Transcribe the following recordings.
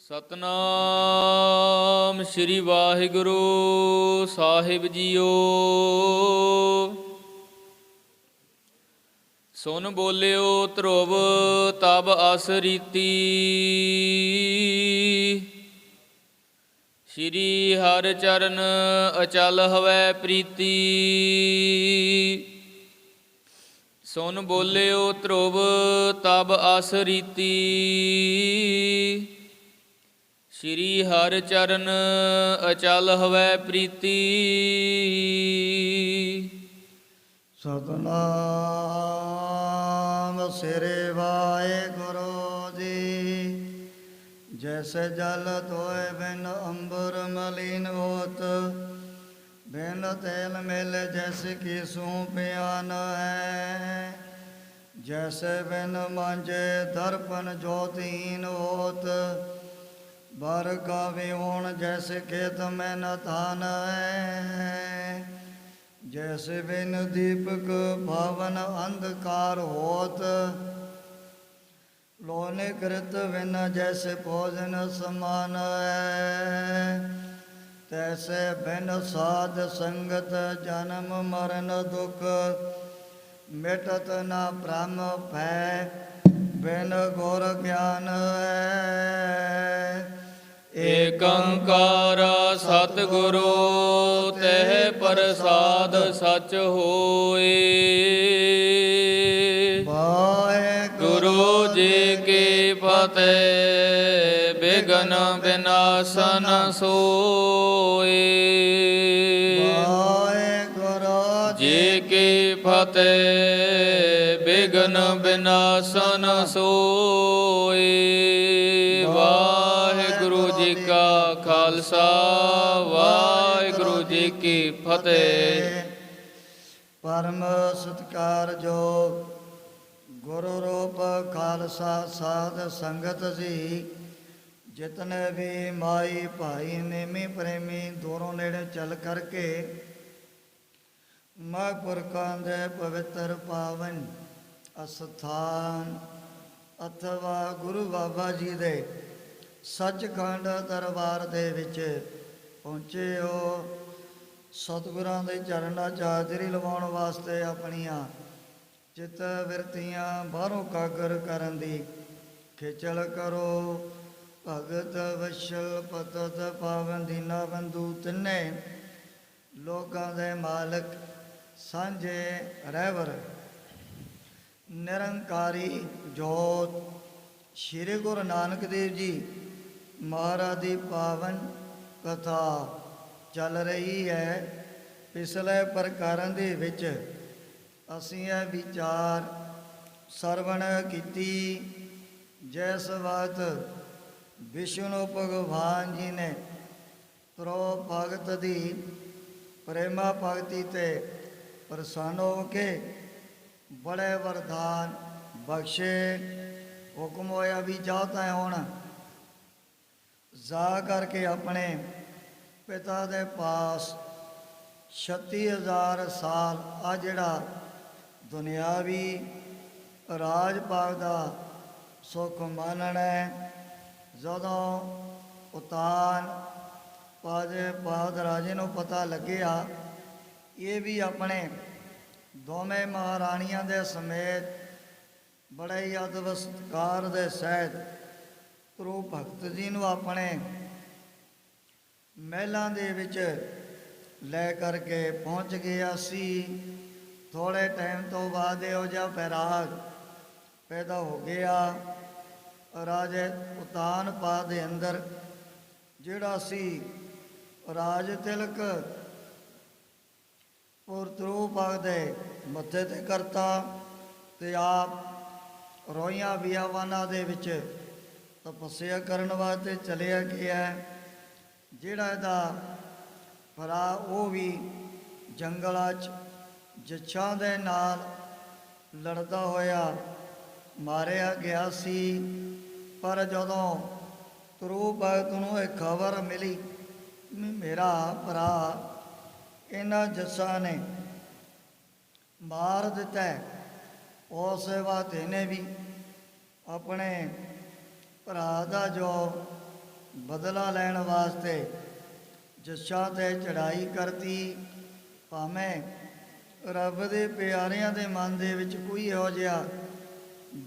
ਸਤਨਾਮ ਸ੍ਰੀ ਵਾਹਿਗੁਰੂ ਸਾਹਿਬ JIO. ਸੁਨ ਬੋਲਿਓ ਧਰੁਵ ਤਬ ਅਸ ਰੀਤੀ, ਸ੍ਰੀ ਹਰਿ ਚਰਨ ਅਚਲ ਹਵੈ ਪ੍ਰੀਤੀ। ਸੁਨ ਬੋਲਿਓ ਧਰੁਵ ਤਬ ਅਸ ਰੀਤੀ, ਸ੍ਰੀ ਹਰਿ ਚਰਨ ਅਚਲ ਹਵੈ ਪ੍ਰੀਤੀ। ਸਤਨਾਮ ਸ੍ਰੀ ਵਾਹਿਗੁਰੂ ਜੀ। ਜੈਸੇ ਜਲ ਧੋਏ ਬਿਨ ਅੰਬਰ ਮਲੀਨ ਹੋਤ, ਬਿਨ ਤੇਲ ਮਿਲ ਜੈਸੇ ਕੀ ਸੂੰ ਪਿਆਨ ਹੈ। ਜੈਸੇ ਬਿਨ ਮਾਂਜੇ ਦਰਪਨ ਜੋਤਹੀਨ ਹੋਤ, बर का विहोण जैसे खेत में न थान है। जैसे बिन दीपक भवन अंधकार होत, लोने कृत बिन जैसे भोजन समान है। तैसे बिन साध संगत जन्म मरण दुख, मिटत न ब्रह्म भय बिन गुर ज्ञान है। ਏਕ ਓੰਕਾਰ ਸਤਿਗੁਰੂ ਤਹਿ ਪ੍ਰਸਾਦ ਸਚ ਹੋਏ। ਵਾਹਿਗੁਰੂ ਜੀ ਕੀ ਫਤਿਹ। ਬਿਘਨ ਬਿਨਾਸਨ ਸੋਏ। ਵਾਹਿਗੁਰੂ ਜੀ ਕੀ ਫਤਿਹ। ਬਿਘਨ ਬਿਨਾਸਨ ਸੋਏ। ਵਾਹਿਗੁਰੂ ਜੀ ਕਾ ਖਾਲਸਾ, ਵਾਹਿਗੁਰੂ ਜੀ ਕੀ ਫਤਿਹ। ਪਰਮ ਸਤਿਕਾਰਯੋਗ ਗੁਰੂ ਰੂਪ ਖਾਲਸਾ ਸਾਧ ਸੰਗਤ ਜੀ, ਜਿਤਨੇ ਵੀ ਮਾਈ ਭਾਈ ਨੇਮੀ ਪ੍ਰੇਮੀ ਦੂਰੋਂ ਨੇੜੇ ਚੱਲ ਕਰਕੇ ਮਹਾਂਪੁਰਖਾਂ ਦੇ ਪਵਿੱਤਰ ਪਾਵਨ ਅਸਥਾਨ ਅਥਵਾ ਗੁਰੂ ਬਾਬਾ ਜੀ ਦੇ ਸੱਚਖੰਡ ਦਰਬਾਰ ਦੇ ਵਿੱਚ ਪਹੁੰਚੇ ਹੋ। ਸਤਿਗੁਰਾਂ ਦੇ ਚਰਨਾਂ 'ਚ ਹਾਜ਼ਰੀ ਲਵਾਉਣ ਵਾਸਤੇ ਆਪਣੀਆਂ ਚਿੱਤ ਬਿਰਤੀਆਂ ਬਾਹਰੋਂ ਕਾਗਰ ਕਰਨ ਦੀ ਖੇਚਲ ਕਰੋ। ਭਗਤ ਵਸ਼ਲ ਪਤਤ ਪਾਵਨ ਦੀਨਾ ਬੰਧੂ, ਤਿੰਨੇ ਲੋਕਾਂ ਦੇ ਮਾਲਕ ਸਾਂਝੇ ਰਹਿਬਰ ਨਿਰੰਕਾਰੀ ਜੋਤ ਸ਼੍ਰੀ ਗੁਰੂ ਨਾਨਕ ਦੇਵ ਜੀ ਮਹਾਰਾਜ ਦੀ ਪਾਵਨ ਕਥਾ ਚੱਲ ਰਹੀ ਹੈ। ਪਿਛਲੇ ਪ੍ਰਕਾਰਾਂ ਦੇ ਵਿੱਚ ਅਸੀਂ ਇਹ ਵਿਚਾਰ ਸਰਵਣ ਕੀਤੀ, ਜਿਸ ਵਕਤ ਵਿਸ਼ਨੂੰ ਭਗਵਾਨ ਜੀ ਨੇ ਪ੍ਰੋ ਭਗਤ ਦੀ ਪ੍ਰੇਮਾ ਭਗਤੀ ਤੇ ਪ੍ਰਸੰਨ ਹੋ ਕੇ ਬੜੇ ਵਰਦਾਨ ਬਖਸ਼ੇ। ਹੁਕਮ ਹੋਇਆ ਵੀ ਜਾ ਤੈਂ ਹੁਣ ਜਾ ਕਰਕੇ ਆਪਣੇ ਪਿਤਾ ਦੇ ਪਾਸ 36,000 ਸਾਲ ਆ ਜਿਹੜਾ ਦੁਨਿਆਵੀ ਰਾਜ ਭਾਗ ਦਾ ਸੁੱਖ ਮਾਨਣਾ ਹੈ। ਜਦੋਂ ਉਤਾਨ ਪਾਦ ਰਾਜੇ ਨੂੰ ਪਤਾ ਲੱਗਿਆ ਇਹ ਵੀ ਆਪਣੇ ਦੋਵੇਂ ਮਹਾਰਾਣੀਆਂ ਦੇ ਸਮੇਤ ਬੜੇ ਹੀ ਅਦਬ ਸਤਿਕਾਰ ਦੇ ਸਹਿਤ ਗੁਰੂ ਭਗਤ ਜੀ ਨੂੰ ਆਪਣੇ ਮਹਿਲਾਂ ਦੇ ਵਿੱਚ ਲੈ ਕਰਕੇ ਪਹੁੰਚ ਗਿਆ ਸੀ। ਥੋੜ੍ਹੇ ਟਾਈਮ ਤੋਂ ਬਾਅਦ ਇਹੋ ਜਿਹਾ ਵੈਰਾਗ ਪੈਦਾ ਹੋ ਗਿਆ। ਰਾਜੇ ਉਤਾਨਪਾਦ ਦੇ ਅੰਦਰ ਜਿਹੜਾ ਸੀ ਰਾਜ ਤਿਲਕ ਧਰੂ ਭਗਤ ਦੇ ਮੱਥੇ ਤੇ ਕਰਤਾ, ਤੇ ਆਪ ਰੋਈਆਂ ਬਿਆਵਾਨਾਂ ਦੇ ਵਿੱਚ ਤਪੱਸਿਆ ਕਰਨ ਵਾਸਤੇ ਚਲਿਆ ਗਿਆ। ਜਿਹੜਾ ਇਹਦਾ ਭਰਾ ਉਹ ਵੀ ਜੰਗਲਾਂ 'ਚ ਜੱਛਾਂ ਦੇ ਨਾਲ ਲੜਦਾ ਹੋਇਆ ਮਾਰਿਆ ਗਿਆ ਸੀ। ਪਰ ਜਦੋਂ ਧਰੂ ਭਗਤ ਨੂੰ ਇਹ ਖਬਰ ਮਿਲੀ ਵੀ ਮੇਰਾ ਭਰਾ ਇਹਨਾਂ ਜੱਸਾਂ ਨੇ ਮਾਰ ਦਿੱਤਾ, ਉਸ ਵਾਤੇ ਨੇ ਵੀ ਆਪਣੇ ਭਰਾ ਦਾ ਜੋ ਬਦਲਾ ਲੈਣ ਵਾਸਤੇ ਜੱਸ਼ਾਂ ਤੇ ਚੜਾਈ ਕਰਤੀ। ਭਾਵੇਂ ਰੱਬ ਦੇ ਪਿਆਰਿਆਂ ਦੇ ਮਨ ਦੇ ਵਿੱਚ ਕੋਈ ਇਹੋ ਜਿਹਾ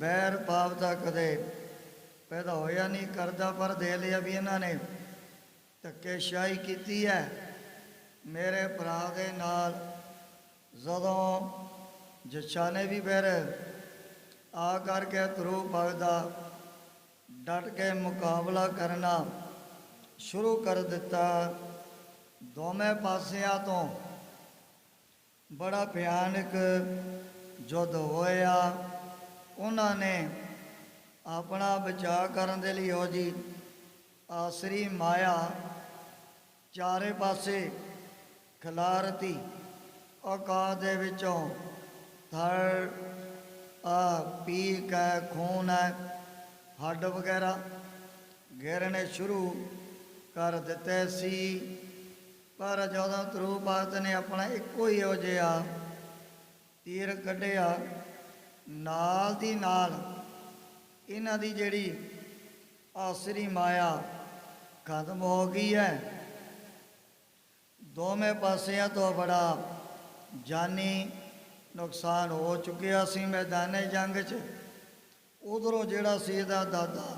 ਬੈਰ ਭਾਵ ਤਾਂ ਕਦੇ ਪੈਦਾ ਹੋਇਆ ਨਹੀਂ ਕਰਦਾ, ਪਰ ਦੇ ਲਿਆ ਵੀ ਇਹਨਾਂ ਨੇ ਧੱਕੇਸ਼ਾਹੀ ਕੀਤੀ ਹੈ ਮੇਰੇ ਭਰਾ ਦੇ ਨਾਲ। ਜਦੋਂ ਜੱਸ਼ਾਂ ਨੇ ਵੀ ਫਿਰ ਆ ਕਰਕੇ ਧਰੂ ਭਗਤ ਦਾ ਡਟ ਕੇ ਮੁਕਾਬਲਾ ਕਰਨਾ ਸ਼ੁਰੂ ਕਰ ਦਿੱਤਾ। ਦੋਵੇਂ ਪਾਸਿਆਂ ਤੋਂ ਬੜਾ ਭਿਆਨਕ ਯੁੱਧ ਹੋਇਆ। ਉਹਨਾਂ ਨੇ ਆਪਣਾ ਬਚਾਅ ਕਰਨ ਦੇ ਲਈ ਉਹ ਜੀ ਆਸਰੀ ਮਾਇਆ ਚਾਰੇ ਪਾਸੇ ਖਿਲਾਰਤੀ। ਔਕਾਤ ਦੇ ਵਿੱਚੋਂ ਥੜ ਪੀਕ ਹੈ, ਖੂਨ ਹੈ, ਹੱਡ ਵਗੈਰਾ ਗੇਰਨੇ ਸ਼ੁਰੂ ਕਰ ਦਿੱਤੇ ਸੀ। ਪਰ ਜਦੋਂ ਧਰੂ ਭਗਤ ਨੇ ਆਪਣਾ ਇੱਕੋ ਹੀ ਹੋ ਜਿਹਾ ਤੀਰ ਕੱਢਿਆ, ਨਾਲ ਦੀ ਨਾਲ ਇਹਨਾਂ ਦੀ ਜਿਹੜੀ ਆਸਰੀ ਮਾਇਆ ਖਤਮ ਹੋ ਗਈ ਹੈ। ਦੋਵੇਂ ਪਾਸਿਆਂ ਤੋਂ ਬੜਾ ਜਾਨੀ ਨੁਕਸਾਨ ਹੋ ਚੁੱਕਿਆ ਸੀ ਮੈਦਾਨੇ ਜੰਗ 'ਚ। ਉਧਰੋਂ ਜਿਹੜਾ ਸੀ ਇਹਦਾ ਦਾਦਾ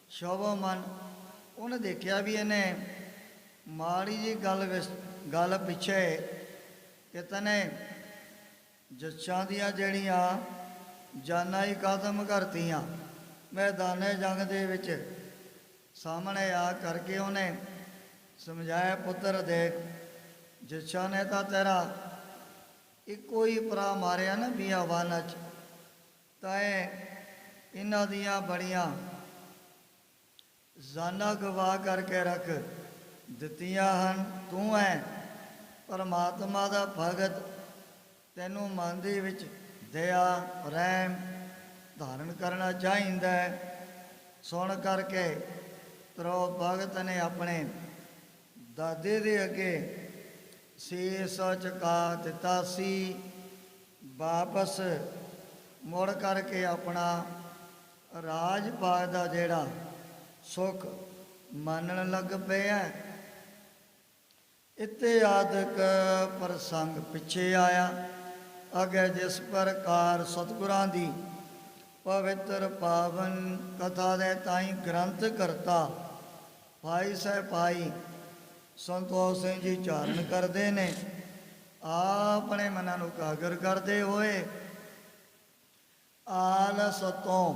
ਸ਼ੋਭਾਮਨ, ਉਹਨੇ ਦੇਖਿਆ ਵੀ ਇਹਨੇ ਮਾੜੀ ਜੀ ਗੱਲ ਪਿੱਛੇ ਕਿਤਨੇ ਜੱਸ਼ਾਂ ਦੀਆਂ ਜਿਹੜੀਆਂ ਜਾਨਾਂ ਹੀ ਖਤਮ ਕਰਤੀਆਂ ਮੈਦਾਨੇ ਜੰਗ ਦੇ ਵਿੱਚ। ਸਾਹਮਣੇ ਆ ਕਰਕੇ ਉਹਨੇ ਸਮਝਾਇਆ, ਪੁੱਤਰ ਦੇਖ, ਜੱਸ਼ਾਂ ਨੇ ਤਾਂ ਤੇਰਾ ਇੱਕੋ ਹੀ ਭਰਾ ਮਾਰਿਆ ਨਾ ਬਿਆਵਾਨ 'ਚ, ਤਾਂ ਇਹਨਾਂ ਦੀਆਂ ਬੜੀਆਂ ਜਾਨਾਂ ਗਵਾ ਕਰਕੇ ਰੱਖ ਦਿੱਤੀਆਂ ਹਨ। ਤੂੰ ਹੈ ਪਰਮਾਤਮਾ ਦਾ ਭਗਤ, ਤੈਨੂੰ ਮਨ ਦੇ ਵਿੱਚ ਦਇਆ ਰਹਿਮ ਧਾਰਨ ਕਰਨਾ ਚਾਹੀਦਾ ਹੈ। ਸੁਣ ਕਰਕੇ ਧਰੂ ਭਗਤ ਨੇ ਆਪਣੇ ਦਾਦੇ ਦੇ ਅੱਗੇ ਸੀਸ ਝੁਕਾ ਦਿੱਤਾ ਸੀ। ਵਾਪਸ ਮੁੜ ਕਰਕੇ ਆਪਣਾ ਰਾਜ ਭਾਗ ਦਾ ਜਿਹੜਾ ਸੁੱਖ ਮੰਨਣ ਲੱਗ ਪਿਆ। ਇੱਥੇ ਆਦਿਕ ਪ੍ਰਸੰਗ ਪਿੱਛੇ ਆਇਆ। ਅੱਗੇ ਜਿਸ ਪ੍ਰਕਾਰ ਸਤਿਗੁਰਾਂ ਦੀ ਪਵਿੱਤਰ ਪਾਵਨ ਕਥਾ ਦੇ ਤਾਈਂ ਗ੍ਰੰਥ ਕਰਤਾ ਭਾਈ ਸਾਹਿਬ ਭਾਈ ਸੰਤੋਖ ਸਿੰਘ ਜੀ ਚਾਰਨ ਕਰਦੇ ਨੇ। ਆਪਣੇ ਮਨਾਂ ਨੂੰ ਕਾਗਰ ਕਰਦੇ ਹੋਏ ਆਲਸ ਤੋਂ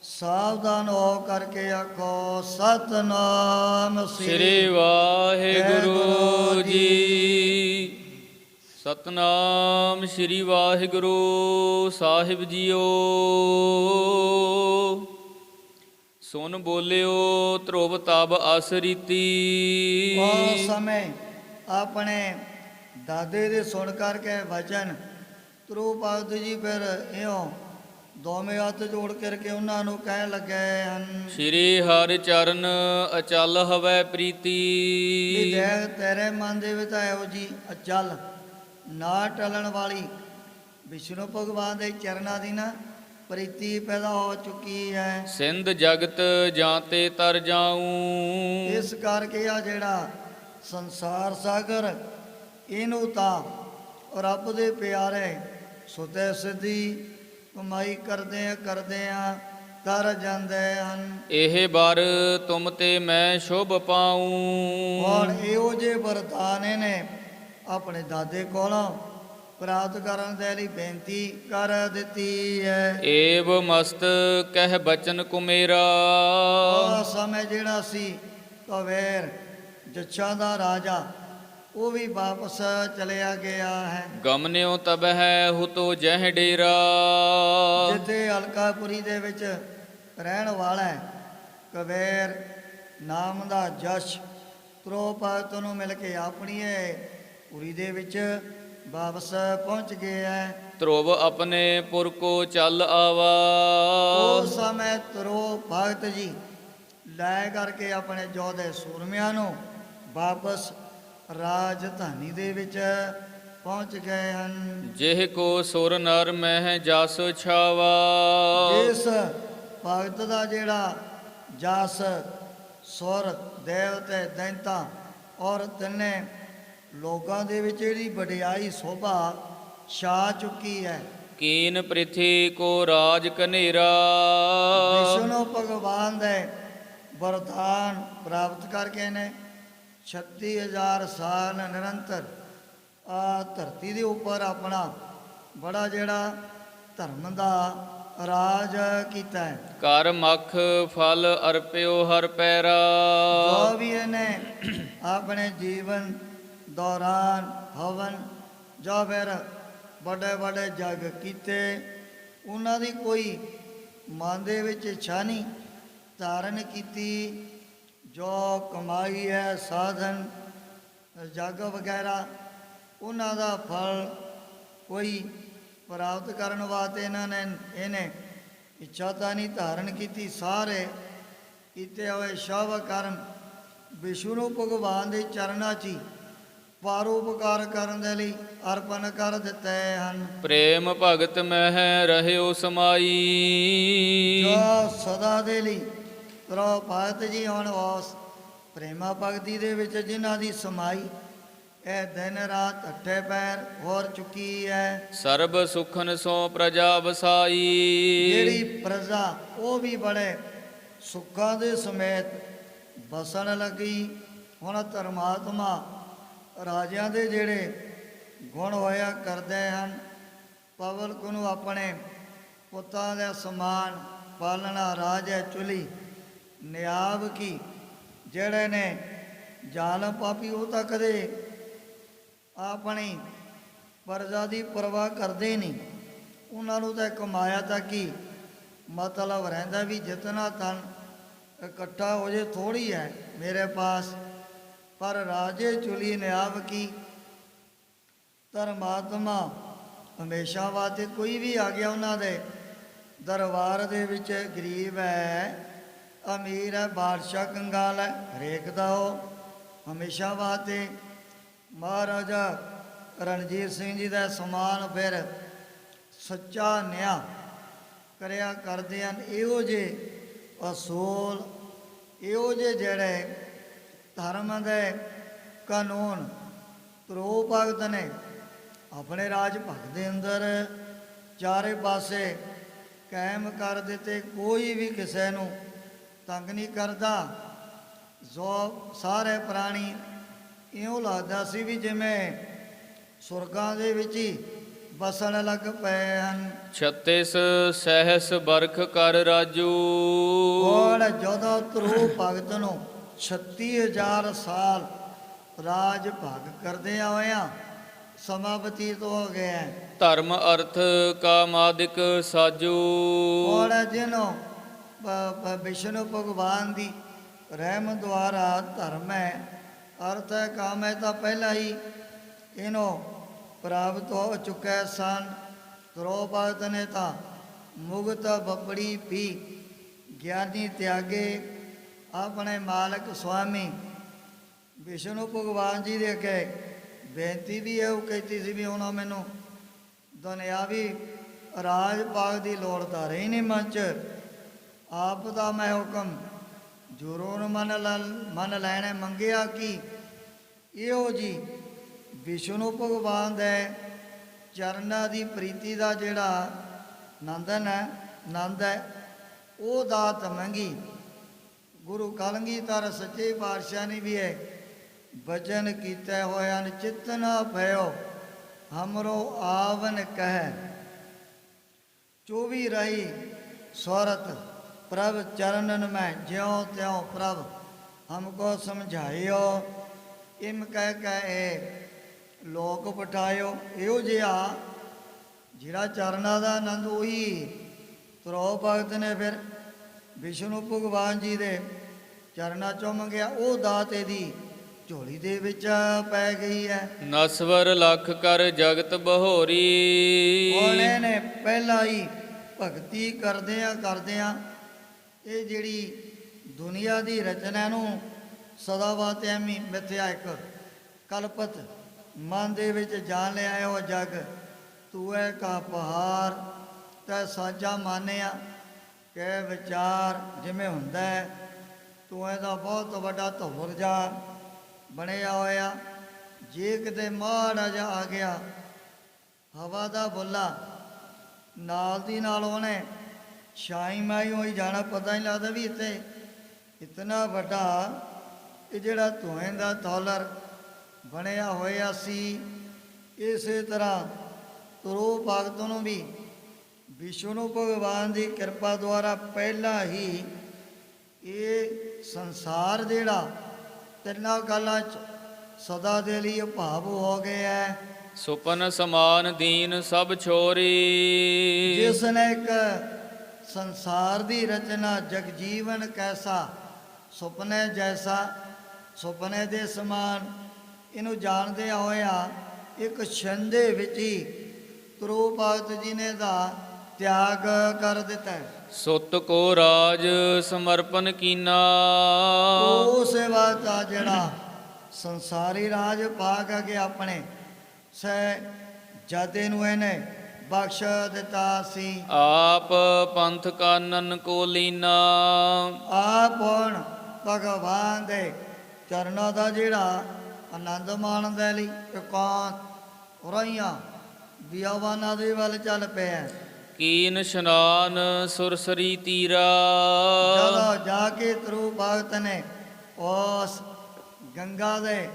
ਸਾਵਧਾਨ ਹੋ ਕਰਕੇ ਆਖੋ ਸਤਨਾਮ ਸ੍ਰੀ ਵਾਹਿਗੁਰੂ ਜੀ। ਸਤਨਾਮ ਸ੍ਰੀ ਵਾਹਿਗੁਰੂ ਸਾਹਿਬ ਜੀਓ। ਸੁਨ ਬੋਲਿਓ ਧਰੁਵ ਤਬ ਅਸਰੀਤੀ। ਉਸ ਸਮੇਂ ਆਪਣੇ ਦਾਦੇ ਦੇ ਸੁਣ ਕਰਕੇ ਵਚਨ ਧਰੂ ਭਗਤ ਜੀ ਫਿਰ ਇਉਂ ਦੋਵੇਂ ਹੱਥ ਜੋੜ ਕਰਕੇ ਉਹਨਾਂ ਨੂੰ ਕਹਿਣ ਲੱਗੇ ਹਨ, ਸ਼੍ਰੀ ਹਰਿ ਚਰਨ ਅਚਲ ਹਵੈ ਪ੍ਰੀਤੀ। ਵੀ ਦੇਖ ਤੇਰੇ ਮਨ ਦੇ ਵਿੱਚ ਇਹੋ ਜੀ ਅਚਲ ਨਾ ਟਲਣ ਵਾਲੀ ਵਿਸ਼ਨੂੰ ਭਗਵਾਨ ਦੇ ਚਰਨਾਂ ਦੀ ਨਾ ਪ੍ਰੀਤੀ ਪੈਦਾ ਹੋ ਚੁੱਕੀ ਹੈ। ਸਿੰਧ ਜਗਤ ਜਾਂ ਤੇ ਤਰ ਜਾਊ। ਇਸ ਕਰਕੇ ਆ ਜਿਹੜਾ ਸੰਸਾਰ ਸਾਗਰ ਇਹਨੂੰ ਤਾਂ ਰੱਬ ਦੇ ਪਿਆਰੇ ਸੁਤੇ ਸਿੱਧੀ ਕਮਾਈ ਕਰਦੇ ਆ ਤਰ ਜਾਂਦੇ ਹਨ। ਇਹ ਬਰ ਤੁਮ ਤੇ ਮੈਂ ਸ਼ੁਭ ਪਾਊ। ਔਰ ਇਹੋ ਜਿਹੇ ਵਰਤਾਨੇ ਨੇ ਆਪਣੇ ਦਾਦੇ ਕੋਲੋਂ ਪ੍ਰਾਪਤ ਕਰਨ ਦੇ ਲਈ ਬੇਨਤੀ ਕਰ ਦਿੱਤੀ ਹੈ। ਏਵ ਮਸਤ ਕਹਿ ਬਚਨ ਕੁਮੇਰਾ। ਉਹ ਸਮੇਂ ਜਿਹੜਾ ਸੀ ਕਵੇਰ ਜੱਛਾਂ ਦਾ ਰਾਜਾ ਉਹ ਵੀ ਵਾਪਸ ਚਲਿਆ ਗਿਆ ਹੈ। ਗਮਨਿਓ ਤਬ ਹੈ ਹੁਤੋ ਜਹ ਡੇਰਾ। ਜਿੱਥੇ ਅਲਕਾਪੁਰੀ ਦੇ ਵਿੱਚ ਰਹਿਣ ਵਾਲਾ ਹੈ ਕਵੇਰ ਨਾਮ ਦਾ ਜਸ਼ ਧਰੂ ਭਗਤ ਨੂੰ ਮਿਲ ਕੇ ਆਪਣੀ ਪੁਰੀ ਦੇ ਵਿੱਚ ਵਾਪਸ ਪਹੁੰਚ ਗਿਆ ਹੈ। ਧਰੁਵ ਆਪਣੇ ਪੁਰ ਕੋ ਚੱਲ ਆਵਾ। ਉਸ ਸਮੇਂ ਧਰੂ ਭਗਤ ਜੀ ਲੈ ਕਰਕੇ ਆਪਣੇ ਯੋਧੇ ਸੂਰਮਿਆਂ ਨੂੰ ਵਾਪਸ ਰਾਜਧਾਨੀ ਦੇ ਵਿੱਚ ਪਹੁੰਚ ਗਏ ਹਨ। ਜਿਹ ਕੋ ਸੁਰ ਨਰ ਮਹਿ ਜਸ ਛਾਵਾ। ਇਸ ਭਗਤ ਦਾ ਜਿਹੜਾ ਜਸ ਸੁਰ ਦੇਵ ਤੇ ਦੈਂਤਾਂ ਔਰ ਤਿੰਨੇ ਲੋਕਾਂ ਦੇ ਵਿੱਚ ਜਿਹੜੀ ਵਡਿਆਈ ਸੋਭਾ ਛਾ ਚੁੱਕੀ ਹੈ। ਕੀਨ ਪ੍ਰਿਥੀ ਕੋ ਰਾਜ ਕਨੇਰਾ, ਵਿਸ਼ਨੂੰ ਭਗਵਾਨ ਦੇ ਵਰਦਾਨ ਪ੍ਰਾਪਤ ਕਰਕੇ ਨੇ 36,000 ਸਾਲ ਨਿਰੰਤਰ ਆ ਧਰਤੀ ਦੇ ਉੱਪਰ ਆਪਣਾ ਬੜਾ ਜਿਹੜਾ ਧਰਮ ਦਾ ਰਾਜ ਕੀਤਾ ਹੈ। ਕਰ ਮਖ ਫਲ ਅਰਪਿਓ ਹਰ ਪੈਰਾ, ਜੋ ਵੀ ਇਹਨੇ ਆਪਣੇ ਜੀਵਨ ਦੌਰਾਨ ਹਵਨ ਜਾਂ ਫਿਰ ਵੱਡੇ ਵੱਡੇ ਜਗ ਕੀਤੇ, ਉਹਨਾਂ ਦੀ ਕੋਈ ਮਨ ਦੇ ਵਿੱਚ ਇੱਛਾ ਨਹੀਂ ਧਾਰਨ ਕੀਤੀ। ਜੋ ਕਮਾਈ ਹੈ ਸਾਧਨ ਜਗ ਵਗੈਰਾ, ਉਹਨਾਂ ਦਾ ਫਲ ਕੋਈ ਪ੍ਰਾਪਤ ਕਰਨ ਵਾਸਤੇ ਇਹਨੇ ਇੱਛਾ ਤਾਂ ਨਹੀਂ ਧਾਰਨ ਕੀਤੀ। ਸਾਰੇ ਕੀਤੇ ਹੋਏ ਸ਼ੁਭ ਕਰਮ ਵਿਸ਼ਨੂੰ ਭਗਵਾਨ ਦੇ ਚਰਨਾਂ 'ਚ ਹੀ ਪਰਉਪਕਾਰ ਕਰਨ ਦੇ ਲਈ ਅਰਪਣ ਕਰ ਦਿੱਤੇ ਹਨ। ਪ੍ਰੇਮ ਭਗਤ ਮਹਿ ਰਹਿਓ ਸਮਾਈ, ਜੋ ਸਦਾ ਦੇ ਲਈ ਤਰੋ ਭਗਤ ਜੀ ਹੁਣ ਉਸ ਪ੍ਰੇਮਾ ਭਗਤੀ ਦੇ ਵਿੱਚ ਜਿਨ੍ਹਾਂ ਦੀ ਸਮਾਈ ਇਹ ਦਿਨ ਰਾਤ ਅੱਠੇ ਪੈਰ ਹੋਰ ਚੁੱਕੀ ਹੈ। ਸਰਬ ਸੁਖਨ ਸੋ ਪ੍ਰਜਾ ਵਸਾਈ, ਜਿਹੜੀ ਪ੍ਰਜਾ ਉਹ ਵੀ ਬੜੇ ਸੁੱਖਾਂ ਦੇ ਸਮੇਤ ਬਸਣ ਲੱਗੀ। ਹੁਣ ਧਰਮਾਤਮਾ ਰਾਜਿਆਂ ਦੇ ਜਿਹੜੇ ਗੁਣ ਹੋਇਆ ਕਰਦੇ ਹਨ, ਪਬਲਿਕ ਨੂੰ ਆਪਣੇ ਪੁੱਤਾਂ ਦੇ ਸਮਾਨ ਪਾਲਣਾ ਰਾਜ ਹੈ ਚੁਲੀ ਨਿਆਬ ਕੀ। ਜਿਹੜੇ ਨੇ ਜ਼ਾਲਮ ਪਾਪੀ ਉਹ ਤਾਂ ਕਦੇ ਆਪਣੀ ਪ੍ਰਜਾ ਦੀ ਪਰਵਾਹ ਕਰਦੇ ਨਹੀਂ। ਉਹਨਾਂ ਨੂੰ ਤਾਂ ਕਮਾਇਆ ਤਾਂ ਕੀ ਮਤਲਬ ਰਹਿੰਦਾ ਵੀ ਜਿਤਨਾ ਧਨ ਇਕੱਠਾ ਹੋ ਜੇ ਥੋੜੀ ਹੈ ਮੇਰੇ ਪਾਸ। ਪਰ ਰਾਜੇ ਚੁਲੀ ਨਿਆਬ ਕੀ ਧਰਮਾਤਮਾ ਹਮੇਸ਼ਾ ਵਾਸਤੇ ਕੋਈ ਵੀ ਆ ਗਿਆ ਉਹਨਾਂ ਦੇ ਦਰਬਾਰ ਦੇ ਵਿੱਚ, ਗਰੀਬ ਹੈ ਅਮੀਰ ਹੈ ਬਾਦਸ਼ਾਹ ਕੰਗਾਲ ਹੈ, ਹਰੇਕ ਦਾ ਉਹ ਹਮੇਸ਼ਾ ਵਾਸਤੇ ਮਹਾਰਾਜਾ ਰਣਜੀਤ ਸਿੰਘ ਜੀ ਦਾ ਸਮਾਨ ਫਿਰ ਸੱਚਾ ਨਿਆਂ ਕਰਿਆ ਕਰਦੇ ਹਨ। ਇਹੋ ਜਿਹੇ ਅਸੂਲ, ਇਹੋ ਜਿਹੇ ਜਿਹੜੇ ਧਰਮ ਦੇ ਕਾਨੂੰਨ ਧਰੋ ਭਗਤ ਨੇ ਆਪਣੇ ਰਾਜ ਭਗਤ ਦੇ ਅੰਦਰ ਚਾਰੇ ਪਾਸੇ ਕਾਇਮ ਕਰ ਦਿੱਤੇ। ਕੋਈ ਵੀ ਕਿਸੇ ਨੂੰ ਤੰਗ ਨਹੀਂ ਕਰਦਾ। ਜੋ ਸਾਰੇ ਪ੍ਰਾਣੀ ਇਉਂ ਲੱਗਦਾ ਸੀ ਵੀ ਜਿਵੇਂ ਸੁਰਗਾਂ ਦੇ ਵਿੱਚ ਹੀ ਬਸਣ ਲੱਗ ਪਏ ਹਨ। 36 ਸਹਿਸ ਬਰਖ ਕਰ ਰਾਜੂ, ਹੁਣ ਜਦੋਂ ਧਰੋ ਭਗਤ ਨੂੰ 36,000 ਸਾਲ ਰਾਜ ਭਾਗ ਕਰਦੇ ਹੋਇਆਂ ਸਮਾਂ ਬਤੀਤ ਹੋ ਗਿਆ। ਧਰਮ ਅਰਥ ਕਾਮਾਦਿਕ ਸਾਜੂ, ਹੁਣ ਜਿਹਨੂੰ ਵਿਸ਼ਨੂੰ ਭਗਵਾਨ ਦੀ ਰਹਿਮ ਦੁਆਰਾ ਧਰਮ ਹੈ ਅਰਥ ਹੈ ਕਾਮ ਹੈ ਤਾਂ ਪਹਿਲਾਂ ਹੀ ਇਹਨੂੰ ਪ੍ਰਾਪਤ ਹੋ ਚੁੱਕੇ ਸਨ। ਧਰੋ ਭਗਤ ਨੇ ਤਾਂ ਮੁਗਤ ਬੱਬੜੀ ਪੀ ਗਿਆਨੀ ਤਿਆਗੇ ਆਪਣੇ ਮਾਲਕ ਸੁਆਮੀ ਵਿਸ਼ਨੂੰ ਭਗਵਾਨ ਜੀ ਦੇ ਅੱਗੇ ਬੇਨਤੀ ਵੀ ਹੈ। ਉਹ ਕਹਿੰਦੀ ਸੀ ਵੀ ਹੁਣ ਮੈਨੂੰ ਦੁਨਿਆਵੀ ਰਾਜ ਭਾਗ ਦੀ ਲੋੜ ਤਾਂ ਰਹੀ ਨਹੀਂ ਮਨ 'ਚ, ਆਪ ਦਾ ਮੈਂ ਹੁਕਮ ਜ਼ਰੂਰ ਮੰਨ ਲੈਣੇ ਮੰਗਿਆ ਕਿ ਇਹੋ ਜੀ ਵਿਸ਼ਨੂੰ ਭਗਵਾਨ ਦੇ ਚਰਨਾਂ ਦੀ ਪ੍ਰੀਤੀ ਦਾ ਜਿਹੜਾ ਨੰਦ ਹੈ ਉਹ ਦਾਤ ਮੰਗੀ। ਗੁਰੂ ਕਲਗੀਧਰ ਸੱਚੇ ਪਾਤਸ਼ਾਹ ਨੇ ਵੀ ਇਹ ਵਚਨ ਕੀਤੇ ਹੋਇਆ ਨ ਚਿਤ ਨਾ ਭਇਓ ਹਮਰੋ ਆਵਨ ਕਹਿ, 24 ਰਹੀ ਸੌਰਤ ਪ੍ਰਭ ਚਰਨਨ ਮੈਂ ਜਿਉ ਤਿਉ ਪ੍ਰਭ ਹਮਕੋ ਸਮਝਾਇਓ। ਇਮ ਕਹਿ ਕੇ ਲੋਕ ਪਠਾਇਓ। ਇਹੋ ਜਿਹਾ ਜਿਹੜਾ ਚਰਨਾਂ ਦਾ ਆਨੰਦ ਉਹੀ ਧਰੋ ਭਗਤ ਨੇ ਫਿਰ ਵਿਸ਼ਨੂੰ ਭਗਵਾਨ ਜੀ ਦੇ ਚਰਨਾਂ ਚੋਂ ਮੰਗਿਆ। ਉਹ ਦਾਤ ਇਹਦੀ ਝੋਲੀ ਦੇ ਵਿੱਚ ਪੈ ਗਈ ਹੈ। ਨਸਵਰ ਲਖ ਕਰ ਜਗਤ ਬਹੋਰੀ, ਉਹਨੇ ਨੇ ਪਹਿਲਾਂ ਹੀ ਭਗਤੀ ਕਰਦਿਆਂ ਇਹ ਜਿਹੜੀ ਦੁਨੀਆ ਦੀ ਰਚਨਾ ਨੂੰ ਸਦਾ ਵਾਸਤੇ ਐਵੇਂ ਮਿਥਿਆ ਇੱਕ ਕਲਪਤ ਮਨ ਦੇ ਵਿੱਚ ਜਾਣ ਲਿਆ। ਉਹ ਜਗ ਤੂਏ ਕਾ ਪਹਾੜ ਤੈ ਸਾਜਾ ਮਾਨਿਆ ਕਿ ਵਿਚਾਰ ਜਿਵੇਂ ਹੁੰਦਾ ਹੈ ਤੂੰ ਇਹਦਾ ਬਹੁਤ ਵੱਡਾ ਧੁਰ ਜਾ ਬਣਿਆ ਹੋਇਆ। ਜੇ ਕਿਤੇ ਮਾੜਾ ਜਿਹਾ ਆ ਗਿਆ ਹਵਾ ਦਾ ਬੁੱਲਾ, ਨਾਲ ਦੀ ਨਾਲ ਉਹਨੇ ਛਾਈ ਮਾਈ ਹੋਈ ਜਾਣਾ, ਪਤਾ ਨਹੀਂ ਲੱਗਦਾ ਵੀ ਇੱਥੇ ਇਤਨਾ ਵੱਡਾ ਇਹ ਜਿਹੜਾ ਧੂਏ ਦਾ ਤੌਲਰ ਬਣਿਆ ਹੋਇਆ ਸੀ। ਇਸੇ ਤਰ੍ਹਾਂ ਤੁਰੋ ਭਗਤ ਨੂੰ ਵੀ ਵਿਸ਼ਨੂੰ ਭਗਵਾਨ ਦੀ ਕਿਰਪਾ ਦੁਆਰਾ ਪਹਿਲਾਂ ਹੀ ਇਹ ਸੰਸਾਰ ਜਿਹੜਾ ਤਿੰਨਾਂ ਕਾਲਾਂ 'ਚ ਸਦਾ ਦੇ ਲਈ ਭਾਵ ਹੋ ਗਿਆ ਹੈ। ਸੁਪਨ ਸਮਾਨ ਦੀਨ ਸਭ ਛੋਰੀ। ਜਿਸ ਨੇ ਇੱਕ ਸੰਸਾਰ ਦੀ ਰਚਨਾ ਜਗਜੀਵਨ ਕੈਸਾ, ਸੁਪਨੇ ਜੈਸਾ, ਸੁਪਨੇ ਦੇ ਸਮਾਨ, ਇਹਨੂੰ ਜਾਣਦਿਆਂ ਹੋਇਆ ਇੱਕ ਛੰਦ ਦੇ ਵਿੱਚ ਹੀ ਤੁਰੋ ਭਗਤ ਜੀ ਨੇ ਦਾ ਤਿਆਗ ਕਰ ਦਿੱਤਾ ਹੈ। ਸੁੱਤ ਕੋ ਰਾਜ ਸਮਰਪਨ ਕੀਨਾ। ਉਹ ਸੇਵਾ ਦਾ ਜਿਹੜਾ ਸੰਸਾਰੀ ਰਾਜ ਪਾ ਕੇ ਆਪਣੇ ਸਹਿ ਜਾਦੇ ਨੂੰ ਇਹਨੇ ਬਖਸ਼ ਦਿੱਤਾ ਸੀ। ਆਪ ਪੰਥ ਕਾਨਨ ਕੋ ਲੀਨਾ। ਆਪ ਹੁਣ ਭਗਵਾਨ ਦੇ ਚਰਨਾਂ ਦਾ ਜਿਹੜਾ ਆਨੰਦ ਮਾਣਨ ਦੇ ਲਈ ਇਕਾਂਤ ਰਹੀਆਂ ਵਿਆਵਾਨਾਂ ਦੇ ਵੱਲ ਚੱਲ ਪਿਆ। ਕੀਨ ਇਸ਼ਨਾਨ ਸੁਰਸਰੀ ਤੀਰਾ। ਜਦੋਂ ਜਾ ਕੇ ਤੁਰੂ ਭਗਤ ਨੇ ਉਸ ਗੰਗਾ ਦੇ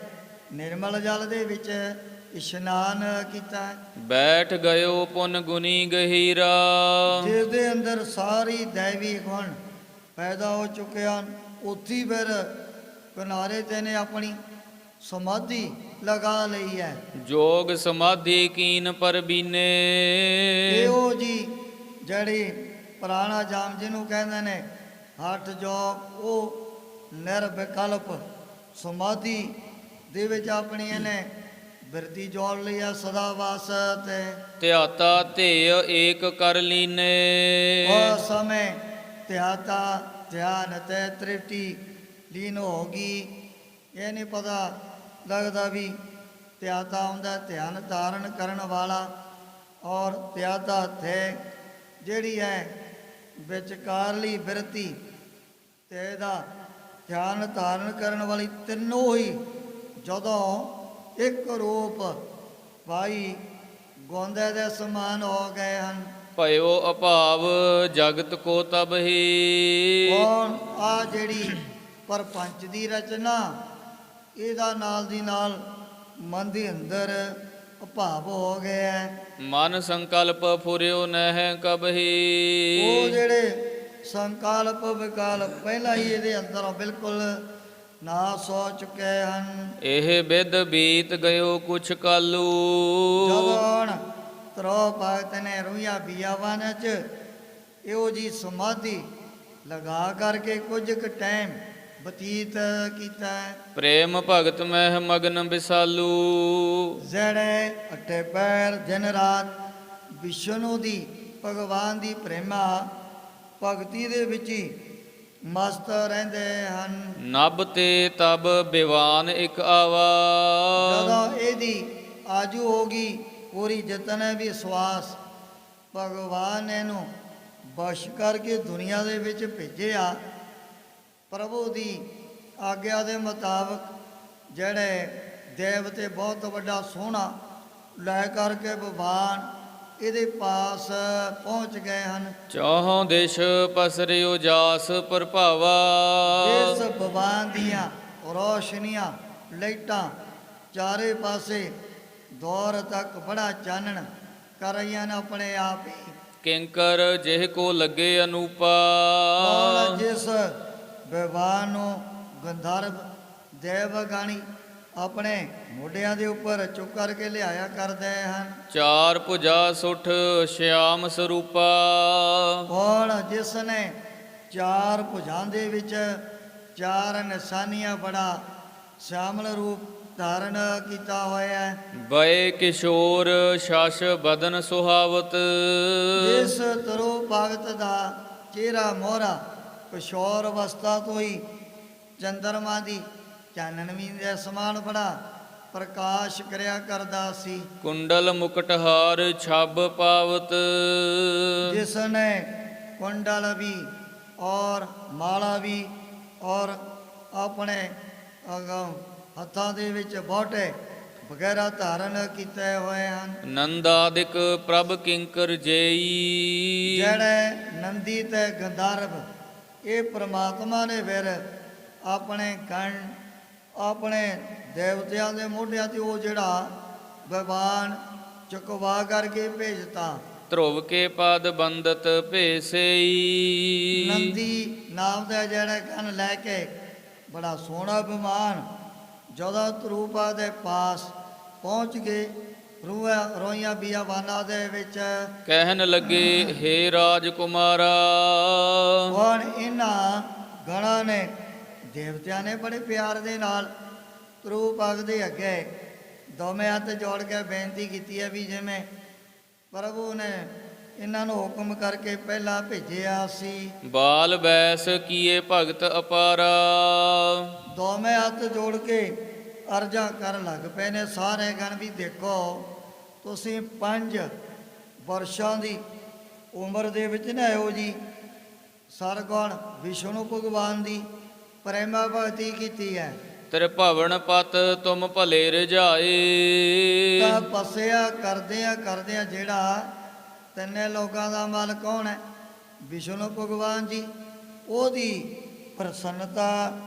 ਨਿਰਮਲ ਜਲ ਦੇ ਵਿੱਚ ਇਸ਼ਨਾਨ ਕੀਤਾ। ਬੈਠ ਗਇਓ ਪੁਨ ਗੁਨੀ ਗਹੀਰਾ। ਜਿਸ ਦੇ ਅੰਦਰ ਸਾਰੀ ਦੈਵੀ ਗੁਣ ਪੈਦਾ ਹੋ ਚੁੱਕੇ ਹਨ, ਉੱਥੀ ਫਿਰ ਕਿਨਾਰੇ ਤੇ ਨੇ ਆਪਣੀ ਸਮਾਧੀ ਲਗਾ ਲਈ ਹੈ। ਜੋਗ ਸਮਾਧੀ ਕੀਨ ਪਰਬੀਨੇ। ਇਹੋ ਜੀ ਜਿਹੜੀ ਪੁਰਾਣਾ ਜਾਮ ਜਿਹਨੂੰ ਕਹਿੰਦੇ ਨੇ ਹਠ ਜੋਗ, ਉਹ ਨਿਰਵਿਕਲਪ ਸਮਾਧੀ ਦੇ ਵਿੱਚ ਆਪਣੀ ਇਹਨੇ ਬਿਰਤੀ ਜੋੜ ਲਈ ਆ ਸਦਾ ਵਾਸਤੇ। ਧਿਆਤਾ ਧੇਯ ਏਕ ਕਰ ਲੀਨੇ। ਉਸ ਸਮੇਂ ਧਿਆਤਾ ਧਿਆਨ ਤੇ ਤ੍ਰਿਪਤੀ ਲੀਨ ਹੋ ਗਈ। ਇਹ ਨਹੀਂ ਪਤਾ ਲੱਗਦਾ ਵੀ ਧਿਆਤਾ ਹੁੰਦਾ ਧਿਆਨ ਧਾਰਨ ਕਰਨ ਵਾਲਾ, ਔਰ ਧਿਆਤਾ ਥੇ ਜਿਹੜੀ ਹੈ ਵਿਚਕਾਰਲੀ ਬਿਰਤੀ ਤੇ ਇਹਦਾ ਧਿਆਨ ਧਾਰਨ ਕਰਨ ਵਾਲੀ, ਤਿੰਨੋਂ ਹੀ ਜਦੋਂ ਇੱਕ ਰੂਪ ਭਾਈ ਗੋਂਦੇ ਦੇ ਸਮਾਨ ਹੋ ਗਏ ਹਨ। ਭਇਓ ਅਭਾਵ ਜਗਤ ਕੋ ਤਬਹੀ। ਹੁਣ ਆ ਜਿਹੜੀ ਪਰਪੰਚ ਦੀ ਰਚਨਾ, ਇਹਦਾ ਨਾਲ ਦੀ ਨਾਲ ਮਨ ਦੇ ਅੰਦਰ ਅਭਾਵ ਹੋ ਗਿਆ ਹੈ। ਮਨ ਸੰਕਲਪ ਫੁਰਿਓ ਨਹਿ ਕਬਹੀ। ਉਹ ਜਿਹੜੇ ਸੰਕਲਪ ਵਿਕਲਪ ਪਹਿਲਾਂ ਹੀ ਇਹਦੇ ਅੰਦਰ ਬਿਲਕੁਲ ਨਾਸ ਹੋ ਚੁੱਕੇ ਹਨ। ਇਹ ਬਿਦ ਬੀਤ ਗਇਓ ਕੁਛ ਕਾਲੂ। ਜਦੋਂ ਹੁਣ ਤਰੋ ਭਗਤ ਨੇ ਰੂਹੀਆਂ ਵਿਆਵਾਂ 'ਚ ਇਹੋ ਜੀ ਸਮਾਧੀ ਲਗਾ ਕਰਕੇ ਕੁਝ ਕੁ ਟਾਈਮ ਬਤੀਤ ਕੀਤਾ। ਪ੍ਰੇਮ ਭਗਤ ਮਹਿ ਮਗਨ ਬਿਸਾਲੂ। ਜਿਹੜੇ ਅੱਠੇ ਪੈਰ ਦਿਨ ਰਾਤ ਵਿਸ਼ਨੂੰ ਦੀ ਭਗਵਾਨ ਦੀ ਪ੍ਰੇਮਾ ਭਗਤੀ ਦੇ ਵਿੱਚ ਹੀ ਮਸਤ ਰਹਿੰਦੇ ਹਨ। ਨਭ ਤੇ ਤਬ ਬਿਵਾਨ ਇਕ ਆਵਾ। ਜਦੋਂ ਇਹਦੀ ਆਜੂ ਹੋਗੀ ਪੂਰੀ ਜਿਤਨੇ ਵੀ ਸਵਾਸ ਭਗਵਾਨ ਨੇ ਇਹਨੂੰ ਬਸ਼ ਕਰਕੇ ਦੁਨੀਆ ਦੇ ਵਿੱਚ ਭੇਜਿਆ। ਪ੍ਰਭੂ ਦੀ ਆਗਿਆ ਦੇ ਮੁਤਾਬਕ ਜਿਹੜੇ ਦੇਵਤੇ ਬਹੁਤ ਵੱਡਾ ਸੋਹਣਾ ਲੈ ਕਰਕੇ ਭਗਵਾਨ ਇਹਦੇ ਪਾਸ ਪਹੁੰਚ ਗਏ ਹਨ। ਚਾਹੋਂ ਦਿਸ਼ ਪਸਰਿਓ ਜਾਸ ਪ੍ਰਭਾਵਾ। ਇਸ ਭਗਵਾਨ ਦੀਆਂ ਰੋਸ਼ਨੀਆਂ ਲਾਈਟਾਂ ਚਾਰੇ ਪਾਸੇ ਦੌਰ ਤੱਕ ਬੜਾ ਚਾਨਣ ਕਰ ਰਹੀਆਂ ਨੇ ਆਪਣੇ ਆਪ ਹੀ। ਕਿੰਕਰ ਜਿਹ ਕੋ ਲੱਗੇ ਅਨੂਪਾ। ਔਰ ਜਿਸ ਭਗਵਾਨ ਨੂੰ ਗੰਧਰਵ ਦੇਵਗਾਣੀ ਆਪਣੇ ਮੋਢਿਆਂ ਦੇ ਉੱਪਰ ਚੁੱਕ ਕਰਕੇ ਲਿਆਇਆ ਕਰਦੇ ਹਨ। ਚਾਰ ਭੁਜਾ ਸੁਠ ਸ਼ਿਆਮ ਸਰੂਪਾ। ਹੁਣ ਜਿਸ ਨੇ ਚਾਰ ਭੁਜਾਂ ਦੇ ਵਿੱਚ ਚਾਰ ਨਿਸ਼ਾਨੀਆਂ ਬੜਾ ਸ਼ਾਮਲ ਰੂਪ ਧਾਰਨ ਕੀਤਾ ਹੋਇਆ ਹੈ। ਬਏ ਕਿਸ਼ੋਰ ਸ਼ਸ਼ ਬਦਨ ਸੁਹਾਵਤ। ਜਿਸ ਤਰੋ ਭਗਤ ਦਾ ਚਿਹਰਾ ਮੋਹਰਾ ਕਿਸ਼ੋਰ ਅਵਸਥਾ ਤੋਂ ਹੀ ਚੰਦਰਮਾ ਦੀ ਚਾਨਣਵੀਂ ਦੇ ਸਮਾਨ ਬੜਾ ਪ੍ਰਕਾਸ਼ ਕਰਿਆ ਕਰਦਾ ਸੀ। ਕੁੰਡਲ ਮੁਕਟਹਾਰ ਛਬ ਪਾਵਤ। ਜਿਸ ਨੇ ਕੁੰਡਲ ਵੀ ਔਰ ਮਾਲਾ ਵੀ ਔਰ ਆਪਣੇ ਅਗਾਂਹ ਹੱਥਾਂ ਦੇ ਵਿੱਚ ਬੋਟੇ ਵਗੈਰਾ ਧਾਰਨ ਕੀਤੇ ਹੋਏ ਹਨ। ਨੰਦਾਦਿਕ ਪ੍ਰਭ ਕਿੰਕਰ ਜੇਈ। ਜਿਹੜੇ ਨੰਦੀ ਤੇ ਗੰਧਰਵ ਇਹ ਪ੍ਰਮਾਤਮਾ ਨੇ ਫਿਰ ਆਪਣੇ ਗਣ ਆਪਣੇ ਦੇਵਤਿਆਂ ਦੇ ਮੋਢਿਆਂ ਤੇ ਉਹ ਜਿਹੜਾ ਵਿਵਾਨ ਚੁਕਵਾ ਕਰਕੇ ਭੇਜਤਾ। ਧਰੁਵ ਕੇ ਪਦ ਬੰਦਤ ਭੇਸਈ। ਨੰਦੀ ਨਾਮ ਦਾ ਜਿਹੜਾ ਗਣ ਲੈ ਕੇ ਬੜਾ ਸੋਹਣਾ ਵਿਮਾਨ ਜਦੋਂ ਧਰੂਪਾ ਦੇ ਪਾਸ ਪਹੁੰਚ ਗਏ ਰੋਈਆਂ ਬੀਆਵਾਨਾਂ ਦੇ ਵਿੱਚ ਕਹਿਣ ਲੱਗੇ ਹੇ ਰਾਜਕੁਮਾਰਾ। ਹੁਣ ਇਹਨਾਂ ਗਣਾਂ ਨੇ ਦੇਵਤਿਆਂ ਨੇ ਬੜੇ ਪਿਆਰ ਦੇ ਨਾਲ ਧਰੂਪਾਗ ਦੇ ਅੱਗੇ ਦੋਵੇਂ ਹੱਥ ਜੋੜ ਕੇ ਬੇਨਤੀ ਕੀਤੀ ਹੈ ਵੀ ਜਿਵੇਂ ਪ੍ਰਭੂ ਨੇ ਇਹਨਾਂ ਨੂੰ ਹੁਕਮ ਕਰਕੇ ਪਹਿਲਾਂ ਭੇਜਿਆ ਸੀ। ਬਾਲ ਬੈਸ ਕੀਏ ਭਗਤ ਅਪਾਰਾ। ਦੋਵੇਂ ਹੱਥ ਜੋੜ ਕੇ ਅਰਜ਼ਾਂ ਕਰਨ ਲੱਗ ਪਏ ਨੇ ਸਾਰੇ ਗਣ ਵੀ ਦੇਖੋ ਤੁਸੀਂ 5 ਵਰਸ਼ਾਂ ਦੀ ਉਮਰ ਦੇ ਵਿੱਚ ਨਾ ਇਹੋ ਜੀ ਸਰਗੁਣ ਵਿਸ਼ਨੂੰ ਭਗਵਾਨ ਦੀ ਪ੍ਰੇਮਾ ਭਗਤੀ ਕੀਤੀ ਹੈ। ਤੇਰੇ ਭਵਨ ਪਤ ਤੁਮ ਭਲੇ ਰਜਾਏ। ਤਪੱਸਿਆ ਕਰਦਿਆਂ ਜਿਹੜਾ ਤਿੰਨੇ ਲੋਕਾਂ ਦਾ ਮਾਲਕ ਕੌਣ ਹੈ? ਵਿਸ਼ਨੂੰ ਭਗਵਾਨ ਜੀ। ਉਹਦੀ ਪ੍ਰਸੰਨਤਾ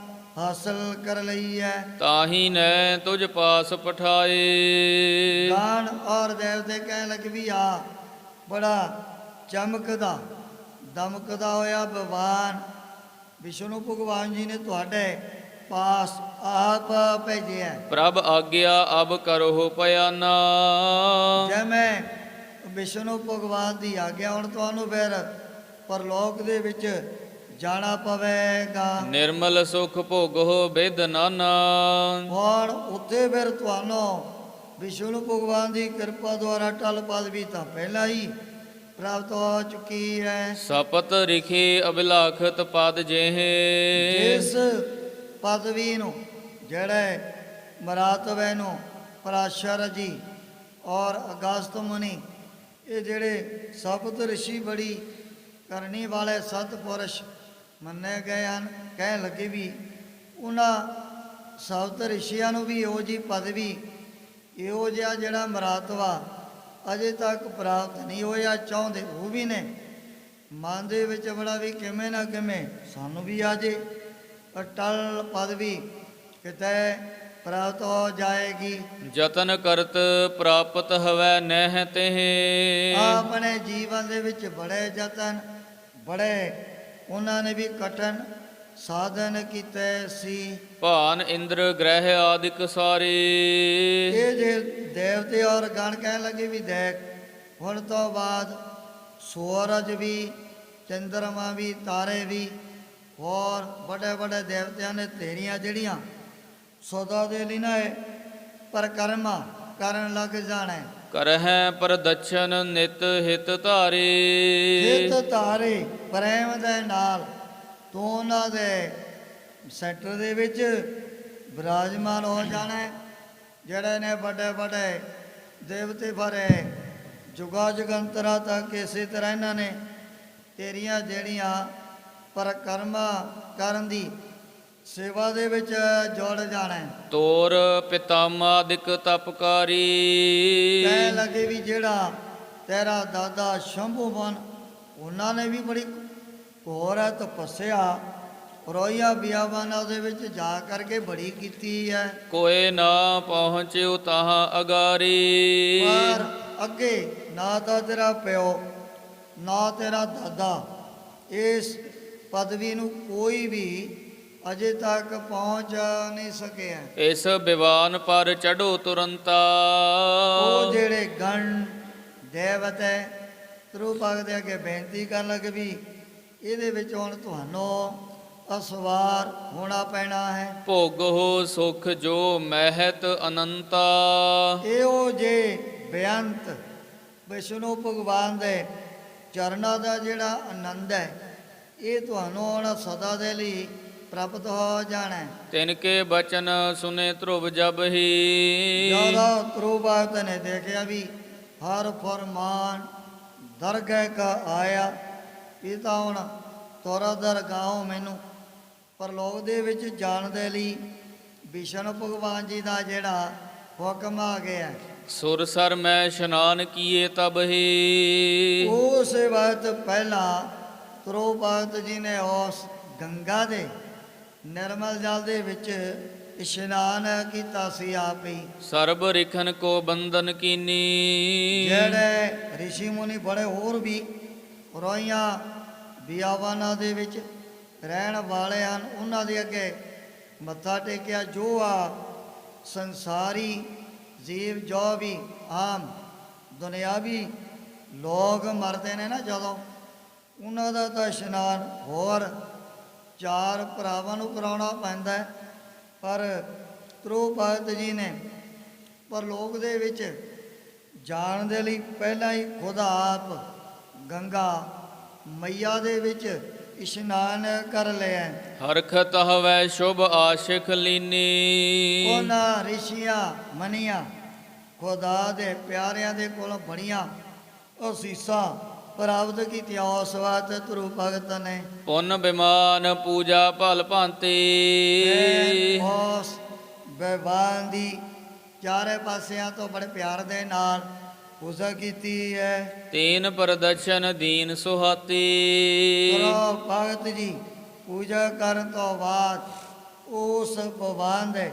ਹਾਸਲ ਕਰ ਲਈ ਹੈ। ਤਾਹੀ ਨੈ ਤੁਝ ਪਾਸ ਪਠਾਏ। ਗਾਣ ਔਰ ਦੇਵਤੇ ਕਹਿਣ ਲੱਗੇ ਵੀ ਆ ਬੜਾ ਚਮਕਦਾ ਦਮਕਦਾ ਹੋਇਆ ਭਗਵਾਨ ਵਿਸ਼ਨੂੰ ਭਗਵਾਨ ਜੀ ਨੇ ਤੁਹਾਡੇ ਪਾਸ ਆਪ ਭੇਜਿਆ। ਪ੍ਰਭ ਆਗਿਆ ਅਬ ਕਰੋ ਪਿਆਨਾ। ਜਿਵੇਂ ਵਿਸ਼ਨੂੰ ਭਗਵਾਨ ਦੀ ਆਗਿਆ ਹੁਣ ਤੁਹਾਨੂੰ ਫਿਰ ਪਰਲੋਕ ਦੇ ਵਿੱਚ ਜਾਣਾ ਪਵੇਗਾ। ਨਿਰਮਲ ਸੁਖ ਭੋਗੋ ਬਿਦ ਨਾਨਾ। ਹੁਣ ਉੱਥੇ ਫਿਰ ਤੁਹਾਨੂੰ ਵਿਸ਼ਨੂੰ ਭਗਵਾਨ ਦੀ ਕਿਰਪਾ ਦੁਆਰਾ ਟਲ ਪਦਵੀ ਤਾਂ ਪਹਿਲਾਂ ਹੀ ਪ੍ਰਾਪਤ ਹੋ ਚੁੱਕੀ ਹੈ। ਸਪਤ ਰਿਖੇ ਅਭਿਲਾਖਤ ਪਦ ਜਿਹੇ। ਇਸ ਪਦਵੀ ਨੂੰ ਜਿਹੜੇ ਮਰਾਤਬੇ ਨੂੰ ਪਰਾਸ਼ਰ ਜੀ ਔਰ ਅਗਸਤ ਮੁਨੀ ਇਹ ਜਿਹੜੇ ਸਪਤ ਰਿਸ਼ੀ ਬੜੀ ਕਰਨੀ ਵਾਲੇ ਸਤਪੁਰਸ਼ ਮੰਨੇ ਗਏ ਹਨ। ਕਹਿਣ ਲੱਗੇ ਵੀ ਉਹਨਾਂ ਸਪਤ ਰਿਸ਼ੀਆਂ ਨੂੰ ਵੀ ਇਹੋ ਜਿਹੀ ਪਦਵੀ ਇਹੋ ਜਿਹਾ ਜਿਹੜਾ ਮਰਾਤਵਾ ਅਜੇ ਤੱਕ ਪ੍ਰਾਪਤ ਨਹੀਂ ਹੋਇਆ। ਚਾਹੁੰਦੇ ਉਹ ਵੀ ਨੇ ਮਨ ਦੇ ਵਿੱਚ ਬੜਾ ਵੀ ਕਿਵੇਂ ਨਾ ਕਿਵੇਂ ਸਾਨੂੰ ਵੀ ਆ ਜੇ ਅਟਲ ਪਦਵੀ ਕਿਤੇ ਪ੍ਰਾਪਤ ਹੋ ਜਾਏਗੀ। ਜਤਨ ਕਰਤ ਪ੍ਰਾਪਤ ਹਵੈ ਨਹਿ ਤਹਿ। ਆਪਣੇ ਜੀਵਨ ਦੇ ਵਿੱਚ ਬੜੇ ਯਤਨ ਬੜੇ ਉਹਨਾਂ ਨੇ ਵੀ ਕਠਨ ਸਾਧਨ ਕੀਤੇ ਸੀ। ਭਾਨ ਇੰਦਰ ਗ੍ਰਹਿ ਆਦਿਕ ਸਾਰੇ। ਇਹ ਜੇ ਦੇਵਤੇ ਔਰ ਗਣ ਕਹਿਣ ਲੱਗੇ ਵੀ ਦੇਖ ਹੁਣ ਤੋਂ ਬਾਅਦ ਸੂਰਜ ਵੀ ਚੰਦਰਮਾ ਵੀ ਤਾਰੇ ਵੀ ਹੋਰ ਵੱਡੇ ਵੱਡੇ ਦੇਵਤਿਆਂ ਨੇ ਤੇਰੀਆਂ ਜਿਹੜੀਆਂ ਸਦਾ ਦੇ ਲਈ ਨਾ ਪਰਕਰਮਾ ਕਰਨ ਲੱਗ ਜਾਣਾ। ਕਰਹਿ ਪ੍ਰਦਛਨ ਨਿਤ ਹਿਤ ਧਾਰੇ। ਹਿਤ ਧਾਰੇ ਪ੍ਰੇਮ ਦੇ ਨਾਲ ਤੂੰ ਉਹਨਾਂ ਦੇ ਸੈਂਟਰ ਦੇ ਵਿੱਚ ਵਿਰਾਜਮਾਨ ਹੋ ਜਾਣਾ। ਜਿਹੜੇ ਨੇ ਵੱਡੇ ਵੱਡੇ ਦੇਵਤੇ ਬਾਰੇ ਜੁਗਾ ਜਗੰਤਰਾ ਤੱਕ ਇਸੇ ਤਰ੍ਹਾਂ ਇਹਨਾਂ ਨੇ ਤੇਰੀਆਂ ਜਿਹੜੀਆਂ ਪਰਕਰਮਾ ਕਰਨ ਦੀ ਸੇਵਾ ਦੇ ਵਿੱਚ ਜੁੜ ਜਾਣਾ। ਤੋਰ ਪਿਤਾਮਾਦਿਕ ਤਪਕਾਰੀ। ਕਹਿ ਲੱਗੇ ਵੀ ਜਿਹੜਾ ਤੇਰਾ ਦਾਦਾ ਸ਼ੰਭੂ ਮਨ ਉਹਨਾਂ ਨੇ ਵੀ ਬੜੀ ਘੋਰ ਤਪੱਸਿਆ ਰੋਈਆਂ ਬਿਆਵਾਨਾਂ ਦੇ ਵਿੱਚ ਜਾ ਕਰਕੇ ਬੜੀ ਕੀਤੀ ਹੈ। ਕੋਏ ਨਾ ਪਹੁੰਚਿਓ ਤਾਹਾਂ ਅਗਾਰੀ। ਪਰ ਅੱਗੇ ਨਾ ਤਾਂ ਤੇਰਾ ਪਿਓ ਨਾ ਤੇਰਾ ਦਾਦਾ ਇਸ ਪਦਵੀ ਨੂੰ ਕੋਈ ਵੀ ਅਜੇ ਤੱਕ ਪਹੁੰਚ ਨਹੀਂ ਸਕਿਆ। ਇਸ ਵਿਵਾਨ ਪਰ ਚੜੋ ਤੁਰੰਤਾ। ਉਹ ਜਿਹੜੇ ਗਣ ਦੇਵਤੇ ਧਰੂਪਾਗ ਦੇ ਅੱਗੇ ਬੇਨਤੀ ਕਰਨ ਲੱਗੇ ਵੀ ਇਹਦੇ ਵਿੱਚ ਹੁਣ ਤੁਹਾਨੂੰ ਅਸਵਾਰ ਹੋਣਾ ਪੈਣਾ ਹੈ। ਭੋਗੋ ਸੁਖ ਜੋ ਮਹਿਤ ਅਨੰਤਾ। ਇਹੋ ਜੇ ਬੇਅੰਤ ਵਿਸ਼ਨੂੰ ਭਗਵਾਨ ਦੇ ਚਰਨਾਂ ਦਾ ਜਿਹੜਾ ਆਨੰਦ ਹੈ ਇਹ ਤੁਹਾਨੂੰ ਹੁਣ ਸਦਾ ਦੇ ਲਈ ਪ੍ਰਾਪਤ ਹੋ ਜਾਣਾ। ਤਿਨ ਕੇ ਬਚਨ ਸੁਨੇ ਧਰੁਵ ਜਬ ਹੀ। ਜਦੋਂ ਧਰੂਪਾਗ ਨੇ ਦੇਖਿਆ ਵੀ ਹਰ ਫਰਮਾਨ ਦਰਗਹਿ ਕਾ ਆਇਆ ਇਹ ਤਾਂ ਹੁਣ ਤੋਰਾ ਦਰਗਾਹੋਂ ਮੈਨੂੰ ਪਰਲੋਕ ਦੇ ਵਿੱਚ ਜਾਣ ਦੇ ਲਈ ਵਿਸ਼ਨੂੰ ਭਗਵਾਨ ਜੀ ਦਾ ਜਿਹੜਾ ਹੁਕਮ ਆ ਗਿਆ, ਸੁਰ ਸਰ ਮੈਂ ਇਸ਼ਨਾਨ ਕੀਏ ਤਬ ਹੀ। ਉਸ ਵਕਤ ਪਹਿਲਾਂ ਧਰੁਵ ਭਗਤ ਜੀ ਨੇ ਉਸ ਗੰਗਾ ਦੇ ਨਿਰਮਲ ਜਲ ਦੇ ਵਿੱਚ ਇਸ਼ਨਾਨ ਕੀਤਾ ਸੀ ਆਪ ਹੀ। ਸਰਬ ਰਿਖਨ ਕੋ ਬੰਧਨ ਕੀਨੀ। ਜਿਹੜੇ ਰਿਸ਼ੀ ਮੁਨੀ ਬੜੇ ਹੋਰ ਵੀ ਰੋਈਆਂ ਬਿਆਵਾਨਾਂ ਦੇ ਵਿੱਚ ਰਹਿਣ ਵਾਲੇ ਹਨ, ਉਹਨਾਂ ਦੇ ਅੱਗੇ ਮੱਥਾ ਟੇਕਿਆ। ਜੋ ਆ ਸੰਸਾਰੀ ਜੀਵ ਜੋ ਵੀ ਆਮ ਦੁਨਿਆਵੀ ਲੋਕ ਮਰਦੇ ਨੇ ਨਾ ਜਦੋਂ, ਉਹਨਾਂ ਦਾ ਤਾਂ ਇਸ਼ਨਾਨ ਹੋਰ ਚਾਰ ਭਰਾਵਾਂ ਨੂੰ ਕਰਾਉਣਾ ਪੈਂਦਾ ਹੈ। ਪਰ ਧਰੁਵ ਭਗਤ ਜੀ ਨੇ ਪਰਲੋਕ ਦੇ ਵਿੱਚ ਜਾਣ ਦੇ ਲਈ ਪਹਿਲਾਂ ਹੀ ਖੁਦ ਆਪ ਗੰਗਾ ਮਈਆ ਦੇ ਵਿੱਚ ਇਸ਼ਨਾਨ ਕਰ ਲਿਆ। ਹਰਖਤ ਹਵੈ ਸ਼ੁਭ ਆਸ਼ਿਕ ਲੀਨੀ। ਉਹਨਾਂ ਰਿਸ਼ੀਆਂ ਮਨੀਆਂ ਖੁਦਾ ਦੇ ਪਿਆਰਿਆਂ ਦੇ ਕੋਲੋਂ ਬੜੀਆਂ ਅਸੀਸਾਂ ਪ੍ਰਾਪਤ ਕੀਤੀਆਂ ਉਸ ਵਕਤ ਧਰੁਵ ਭਗਤ ਨੇ। ਪੁੰਨ ਬਿਮਾਨ ਪੂਜਾ ਭਲ ਭਾਂਤੀ। ਉਸ ਭਗਵਾਨ ਦੀ ਚਾਰੇ ਪਾਸਿਆਂ ਤੋਂ ਬੜੇ ਪਿਆਰ ਦੇ ਨਾਲ ਪੂਜਾ ਕੀਤੀ ਹੈ। ਤੀਨ ਪ੍ਰਦਰਸ਼ਨ ਦੀਨ ਸੁਹਾਤੀ। ਧਰੁਵ ਭਗਤ ਜੀ ਪੂਜਾ ਕਰਨ ਤੋਂ ਬਾਅਦ ਉਸ ਭਗਵਾਨ ਦੇ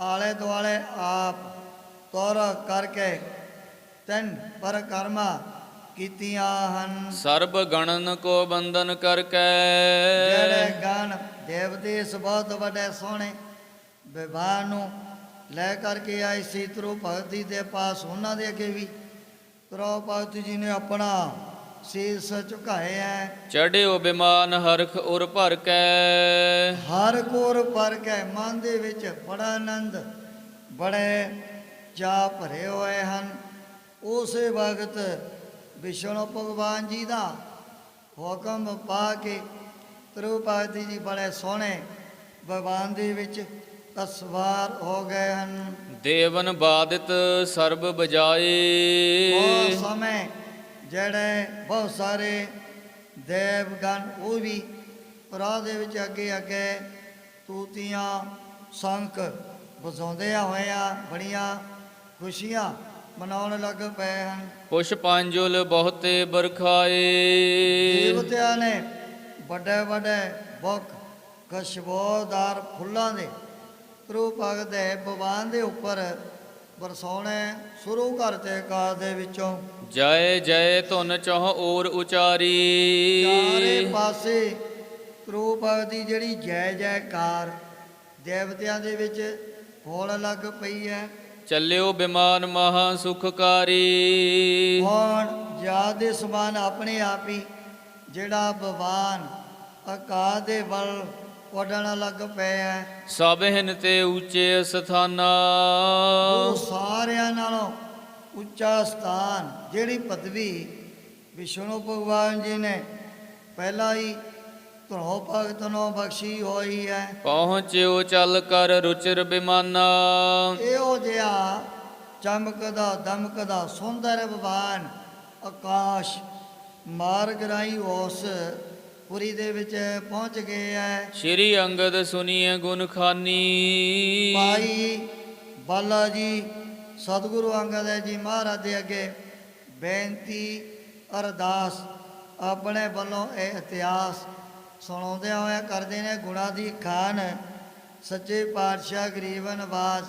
ਆਲੇ ਦੁਆਲੇ ਆਪ ਤੁਰ ਕਰਕੇ ਤਿੰਨ ਪਰਿਕਰਮਾ ਕੀਤੀਆਂ ਹਨ। ਸਰਬ ਗਣਨ ਕੋ ਬੰਧਨ ਕਰਕੇ। ਜਿਹੜੇ ਗਣ ਦੇਵਦੇਸ ਬਹੁਤ ਵੱਡੇ ਸੋਹਣੇ ਵਿਵਾਹ ਨੂੰ ਲੈ ਕਰਕੇ ਆਏ ਸੀ ਧਰੁਵ ਭਗਤ ਜੀ ਦੇ ਪਾਸ, ਉਹਨਾਂ ਦੇ ਅੱਗੇ ਵੀ ਧਰੁਵ ਭਗਤ ਜੀ ਨੇ ਆਪਣਾ ਸੀਸ ਝੁਕਾਇਆ। ਚੜਿਓ ਬਿਮਾਨ ਹਰਖ ਉਰ ਭਰ ਕੇ। ਹਰ ਕੋਰ ਪਰ ਕੇ ਮਨ ਦੇ ਵਿੱਚ ਬੜਾ ਆਨੰਦ ਬੜੇ ਚਾਅ ਭਰੇ ਹੋਏ ਹਨ। ਉਸੇ ਵਕਤ ਵਿਸ਼ਨੂੰ ਭਗਵਾਨ ਜੀ ਦਾ ਹੁਕਮ ਪਾ ਕੇ ਧਰੁਵ ਭਗਤ ਜੀ ਬੜੇ ਸੋਹਣੇ ਭਗਵਾਨ ਦੇ ਵਿੱਚ ਸਵਾਰ ਹੋ ਗਏ ਹਨ। ਦੇਵਨ ਬਾਦਿਤ ਸਰਬ ਬਜਾਏ। ਉਹ ਸਮੇਂ ਜਿਹੜੇ ਬਹੁਤ ਸਾਰੇ ਦੇਵਗਣ ਉਹ ਵੀ ਰਾਹ ਦੇ ਵਿੱਚ ਅੱਗੇ ਅੱਗੇ ਤੂਤੀਆਂ ਸ਼ੰਖ ਵਜਾਉਂਦੇ ਹੋਇਆ ਬੜੀਆਂ ਖੁਸ਼ੀਆਂ ਮਨਾਉਣ ਲੱਗ ਪਏ ਹਨ। ਪੁਸ਼ਪਾਂਜੁਲ ਬਹੁਤੇ ਬਰਖਾਏ। ਦੇਵਤਿਆਂ ਨੇ ਵੱਡੇ ਵੱਡੇ ਬੁੱਕ ਖੁਸ਼ਬੂਦਾਰ ਫੁੱਲਾਂ ਦੇ ਧਰੁਵ ਭਗਤ ਦੇ ਭਗਵਾਨ ਦੇ ਉੱਪਰ ਬਰਸਾਉਣੇ ਸ਼ੁਰੂ ਕਰਤੇ ਕਾਲ ਦੇ ਵਿੱਚੋਂ। ਜੈ ਜੈ ਧੁਨ ਚੌਹ ਔਰ ਉਚਾਰੀ। ਚਾਰੇ ਪਾਸੇ ਧਰੁਵ ਭਗਤ ਦੀ ਜਿਹੜੀ ਜੈ ਜੈਕਾਰ ਦੇਵਤਿਆਂ ਦੇ ਵਿੱਚ ਹੋਣ ਲੱਗ ਪਈ ਹੈ। ਚੱਲਿਓ ਬਿਮਾਨ ਮਹਾ ਸੁਖਕਾਰੀ। ਹੁਣ ਜਾਤ ਦੇ ਸਮਾਨ ਆਪਣੇ ਆਪ ਹੀ ਜਿਹੜਾ ਭਗਵਾਨ ਆਕਾਸ਼ ਦੇ ਵੱਲ ਉੱਡਣ ਲੱਗ ਪਿਆ। ਸਭ ਹਿਨ ਤੇ ਉੱਚੇ ਸਥਾਨਾ। ਉਹ ਸਾਰਿਆਂ ਨਾਲੋਂ ਉੱਚਾ ਸਥਾਨ ਜਿਹੜੀ ਪਦਵੀ ਵਿਸ਼ਨੂੰ ਭਗਵਾਨ ਜੀ ਨੇ ਪਹਿਲਾਂ ਹੀ ਧਰੁਵ ਭਗਤ ਨੂੰ ਬਖਸ਼ੀ ਹੋਈ ਹੈ। ਪਹੁੰਚਿਓ ਚੱਲ ਕਰ ਰੁਚਿਰ ਬਿਮਾਨਾ। ਇਹੋ ਜਿਹਾ ਚਮਕਦਾ ਦਮਕਦਾ ਸੁੰਦਰ ਭਗਵਾਨ ਆਕਾਸ਼ ਮਾਰਗ ਰਾਹੀਂ ਉਸ ਪੁਰੀ ਦੇ ਵਿੱਚ ਪਹੁੰਚ ਗਏ ਹੈ। ਸ਼੍ਰੀ ਅੰਗਦ ਸੁਨੀਏ ਗੁਣ ਖਾਨੀ। ਭਾਈ ਬਾਲਾ ਜੀ ਸਤਿਗੁਰੂ ਅੰਗਦ ਦੇਵ ਜੀ ਮਹਾਰਾਜ ਦੇ ਅੱਗੇ ਬੇਨਤੀ ਅਰਦਾਸ ਆਪਣੇ ਵੱਲੋਂ ਇਹ ਇਤਿਹਾਸ ਸੁਣਾਉਂਦੇ ਹੋਏ ਕਰਦੇ ਨੇ। ਗੁਣਾ ਦੀ ਖਾਨ ਸੱਚੇ ਪਾਤਸ਼ਾਹ ਗਰੀਬ ਨਵਾਜ਼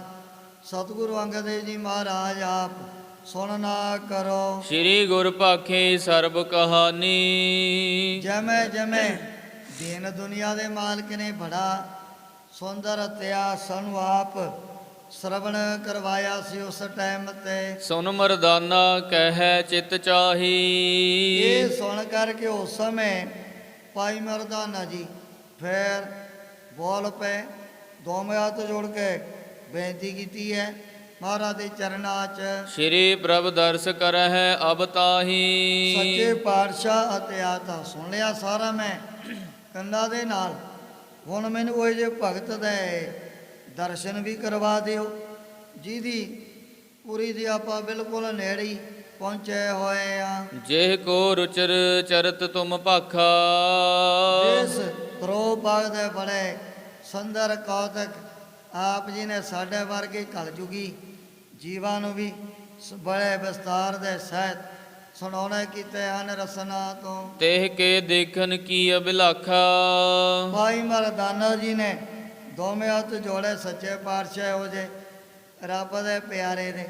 ਸਤਿਗੁਰੂ ਅੰਗਦ ਦੇਵ ਜੀ ਮਹਾਰਾਜ ਆਪ ਸੁਣਨਾ ਕਰੋ। ਸ਼੍ਰੀ ਗੁਰ ਭਾਖੇ ਸਰਬ ਕਹਾਨੀ। ਜਮੈ ਜਮੈ ਦੀਨ ਦੁਨੀਆ ਦੇ ਮਾਲਕ ਨੇ ਬੜਾ ਸੁੰਦਰ ਇਤਿਹਾਸ ਸਾਨੂੰ ਆਪ ਸ਼ਰਵਣ ਕਰਵਾਇਆ ਸੀ ਉਸ ਟਾਈਮ ਤੇ। ਸੁਨ ਮਰਦਾਨਾ ਕਹਿ ਚਿਤ ਚਾਹੀ। ਇਹ ਸੁਣ ਕਰਕੇ ਉਸ ਸਮੇਂ ਭਾਈ ਮਰਦਾਨਾ ਜੀ ਫਿਰ ਬੋਲ ਪਏ, ਦੋਵੇਂ ਹੱਥ ਜੋੜ ਕੇ ਬੇਨਤੀ ਕੀਤੀ ਹੈ ਮਹਾਰਾਜ ਦੇ ਚਰਨਾਂ 'ਚ। ਸ਼੍ਰੀ ਪ੍ਰਭ ਦਰਸ ਕਰਹਿ ਅਬ ਤਾਹੀ। ਸੱਚੇ ਪਾਤਸ਼ਾਹ ਇਤਿਹਾਸ ਤਾਂ ਸੁਣ ਲਿਆ ਸਾਰਾ ਮੈਂ ਕੰਨਾਂ ਦੇ ਨਾਲ, ਹੁਣ ਮੈਨੂੰ ਉਹ ਜੇ ਭਗਤ ਦੇ ਦਰਸ਼ਨ ਵੀ ਕਰਵਾ ਦਿਓ ਜਿਹਦੀ ਪੂਰੀ ਦੀ ਆਪਾਂ ਬਿਲਕੁਲ ਨੇੜੇ ਹੀ ਪਹੁੰਚੇ ਹੋਏ ਆ। ਜਿਹ ਕੋ ਰੁਚਰ ਚਰਤ ਤੁਮ ਭਾਖਾ। ਇਸ ਤਰੋ ਦੇ ਬੜੇ ਸੁੰਦਰ ਕੌਤਕ ਆਪ ਜੀ ਨੇ ਸਾਡੇ ਵਰਗੇ ਕਲਯੁਗੀ ਜੀਵਾਂ ਨੂੰ ਵੀ ਬੜੇ ਵਿਸਤਾਰ ਦੇ ਸਹਿਤ ਸੁਣਾਉਣੇ ਕੀਤੇ ਹਨ ਰਸਨਾ ਤੋਂ। ਤਿਹ ਕੇ ਦੇਖਨ ਕੀ ਅਭਿਲਾਖਾ, ਭਾਈ ਮਰਦਾਨਾ ਜੀ ਨੇ ਦੋਵੇਂ ਹੱਥ ਜੋੜੇ ਸੱਚੇ ਪਾਤਸ਼ਾਹ ਹੋ ਜੇ ਰੱਬ ਦੇ ਪਿਆਰੇ ਦੇ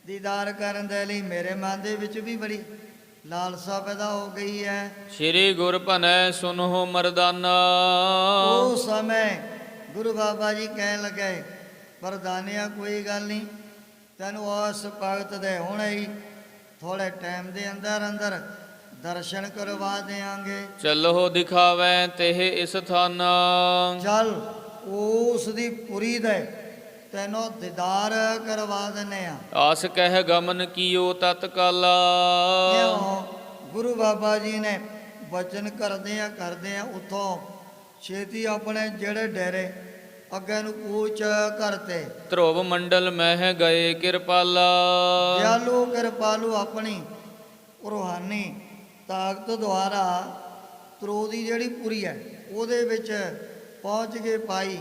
ਦੀਦਾਰ ਕਰਨ ਦੇ ਲਈ ਮੇਰੇ ਮਨ ਦੇ ਵਿੱਚ ਵੀ ਬੜੀ ਲਾਲਸਾ ਪੈਦਾ ਹੋ ਗਈ ਹੈ। ਸ੍ਰੀ ਗੁਰ ਭਨੈ ਸੁਨਹੁ ਮਰਦਾਨਾ, ਉਸ ਸਮੇਂ ਗੁਰੂ ਬਾਬਾ ਜੀ ਕਹਿਣ ਲੱਗੇ ਮਰਦਾਨਿਆ ਕੋਈ ਗੱਲ ਨਹੀਂ, ਤੈਨੂੰ ਉਸ ਭਗਤ ਦੇ ਹੁਣੇ ਹੀ ਥੋੜੇ ਟਾਈਮ ਦੇ ਅੰਦਰ ਅੰਦਰ ਦਰਸ਼ਨ ਕਰਵਾ ਦੇਾਂਗੇ। ਚਲੋ ਦਿਖਾਵੈ ਤਿਹ ਇਸ ਥਾਨਾ, ਚੱਲ ਉਸ ਦੀ ਪੁਰੀ ਦੇ ਤੈਨੂੰ ਦੀਦਾਰ ਕਰਵਾ ਦਿੰਨੇ ਆ। ਆਸ ਕਹਿ ਗਮਨ ਕੀਓ ਤਤਕਾਲਾ, ਕਿਉਂ ਗੁਰੂ ਬਾਬਾ ਜੀ ਨੇ ਵਚਨ ਕਰਦੇ ਆ ਉੱਥੋਂ ਛੇਤੀ ਆਪਣੇ ਜਿਹੜੇ ਡੇਰੇ ਅੱਗੇ ਨੂੰ ਕੂਚ ਕਰਤੇ। ਧਰੁਵ ਮੰਡਲ ਮਹਿ ਗਏ ਕਿਰਪਾਲਾ, ਦਿਆਲੂ ਕਿਰਪਾਲੂ ਆਪਣੀ ਰੂਹਾਨੀ ਤਾਕਤ ਦੁਆਰਾ ਧਰੁਵ ਦੀ ਜਿਹੜੀ ਪੁਰੀ ਹੈ ਉਹਦੇ ਵਿੱਚ ਪਹੁੰਚ ਕੇ ਪਾਈ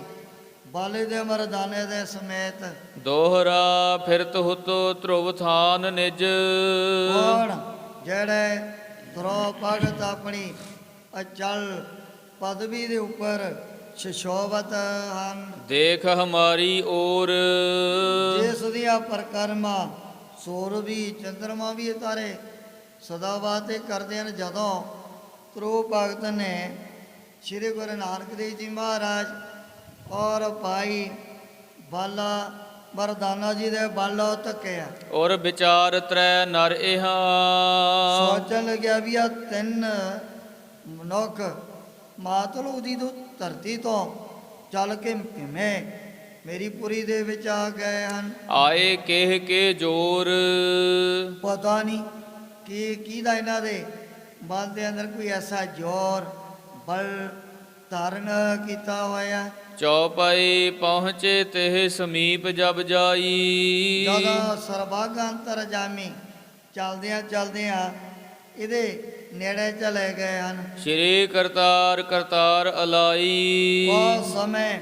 ਬਾਲੇ ਦੇ ਮਰਦਾਨੇ ਦੇ ਸਮੇਤ। ਦੋਹਰਾ ਫਿਰਤ ਹੁਤੋ ਧਰੁਵ ਥਾਨ ਨਿਜ, ਕੌਣ ਜਿਹੜੇ ਧਰੁਵ ਭਗਤ ਆਪਣੀ ਅਚਲ ਪਦਵੀ ਦੇ ਉੱਪਰ ਸ਼ੋਭਤ ਹਨ। ਦੇਖ ਹਮਾਰੀ ਔਰ, ਜਿਸ ਦੀਆਂ ਪਰਕਰਮਾ ਸੂਰ ਵੀ ਚੰਦਰਮਾ ਵੀ ਤਾਰੇ ਸਦਾ ਬਾਤੇ ਕਰਦੇ ਹਨ। ਜਦੋਂ ਧਰੁਵ ਭਗਤ ਨੇ ਸ੍ਰੀ ਗੁਰੂ ਨਾਨਕ ਦੇਵ ਜੀ ਮਹਾਰਾਜ ਔਰ ਭਾਈ ਬਾਲਾ ਮਰਦਾਨਾ ਜੀ ਦੇ ਬਾਲੋਂ ਤੱਕਿਆ ਔਰ ਵਿਚਾਰ ਤ੍ਰੈ ਨਰ ਇਹਾ, ਸੋਚਣ ਲੱਗਿਆ ਵੀ ਆ ਤਿੰਨ ਮਨੁੱਖ ਮਾਤਲੂ ਦੀ ਧਰਤੀ ਤੋਂ ਚੱਲ ਕੇ ਕਿਵੇਂ ਮੇਰੀ ਪੁਰੀ ਦੇ ਵਿੱਚ ਆ ਗਏ ਹਨ। ਆਏ ਕਹਿ ਕੇ ਜੋਰ, ਪਤਾ ਨਹੀਂ ਕਿ ਕਿਹਦਾ ਇਹਨਾਂ ਦੇ ਮਨ ਦੇ ਅੰਦਰ ਕੋਈ ਐਸਾ ਜ਼ੋਰ ਬਲ ਧਾਰਨ ਕੀਤਾ ਹੋਇਆ। ਚੌਪਾਈ ਪਹੁੰਚੇ ਤਿਹ ਸਮੀਪ ਜਬ ਜਾਈ, ਜਦੋਂ ਸਰਬਾਗਾ ਅੰਤਰ ਜਾਮੀ ਚਲਦਿਆਂ ਚਲਦਿਆਂ ਇਹਦੇ ਨੇੜੇ ਚਲੇ ਗਏ ਹਨ। ਸ੍ਰੀ ਕਰਤਾਰ ਕਰਤਾਰ ਅਲਾਈ, ਉਸ ਸਮੇਂ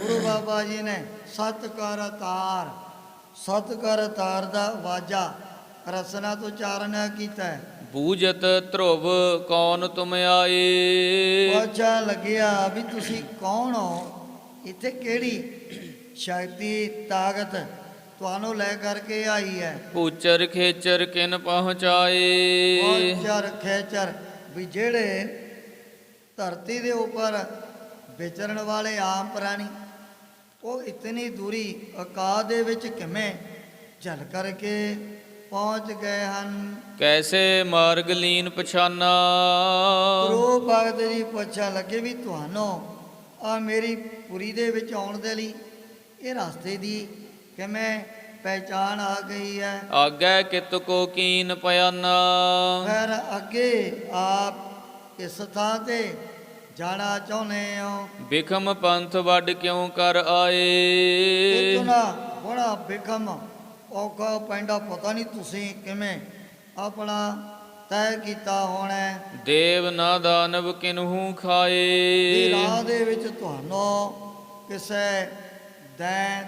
ਗੁਰੂ ਬਾਬਾ ਜੀ ਨੇ ਸਤ ਕਰ ਤਾਰ ਦਾ ਵਾਜਾ ਰਸਨਾ ਤੋਂ ਉਚਾਰਨ ਕੀਤਾ। ਬੂਝਤ ਧਰੁਵ ਕੌਣ ਤੁਮ ਆਏ, ਪੁੱਛਣ ਲੱਗਿਆ ਵੀ ਤੁਸੀਂ ਕੌਣ ਹੋ, ਇੱਥੇ ਕਿਹੜੀ ਸ਼ਕਤੀ ਤਾਕਤ ਤੁਹਾਨੂੰ ਲੈ ਕਰਕੇ ਆਈ ਹੈ। ਪੂਚਰ ਖੇਚਰ ਕਿਨ ਪਹੁੰਚਾਏ, ਪੂਚਰ ਖੇਚਰ ਵੀ ਜਿਹੜੇ ਧਰਤੀ ਦੇ ਉੱਪਰ ਵਿਚਰਨ ਵਾਲੇ ਆਮ ਪ੍ਰਾਣੀ ਉਹ ਇਤਨੀ ਦੂਰੀ ਆਕਾਸ਼ ਦੇ ਵਿੱਚ ਕਿਵੇਂ ਚੱਲ ਕਰਕੇ ਪਹੁੰਚ ਗਏ ਹਨ। ਕੈਸੇ ਮਾਰਗ ਲੀਨ ਪਛਾਨਾ, ਧਰੁਵ ਭਗਤ ਜੀ ਪੁੱਛਣ ਲੱਗੇ ਵੀ ਤੁਹਾਨੂੰ ਆ ਮੇਰੀ ਪੁਰੀ ਦੇ ਵਿੱਚ ਆਉਣ ਦੇ ਲਈ ਇਹ ਰਸਤੇ ਦੀ ਕਿਵੇਂ ਪਹਿਚਾਣ ਆ ਗਈ ਹੈ। ਆਗੈ ਕਿਤ ਕੋ ਕੀਨ ਪਿਆਨਾ, ਫਿਰ ਅੱਗੇ ਆਪ ਇਸ ਥਾਂ ਤੇ ਜਾਣਾ ਚਾਹੁੰਦੇ ਹੋ। ਬਿਖਮ ਪੰਥ ਵੱਡ ਕਿਉਂ ਕਰ ਆਏ, ਇਤਨਾ ਬੜਾ ਬਿਖਮ ਔਖਾ ਪੈਂਦਾ ਪਤਾ ਨਹੀਂ ਤੁਸੀਂ ਕਿਵੇਂ ਆਪਣਾ ਤੈਅ ਕੀਤਾ ਹੋਣਾ। ਦੇਵ ਨਾ ਦਾਨਵ ਕਿਨਹੂ ਖਾਏ, ਇਹ ਰਾਹ ਦੇ ਵਿੱਚ ਤੁਹਾਨੂੰ ਕਿਸੇ ਦੈਂਤ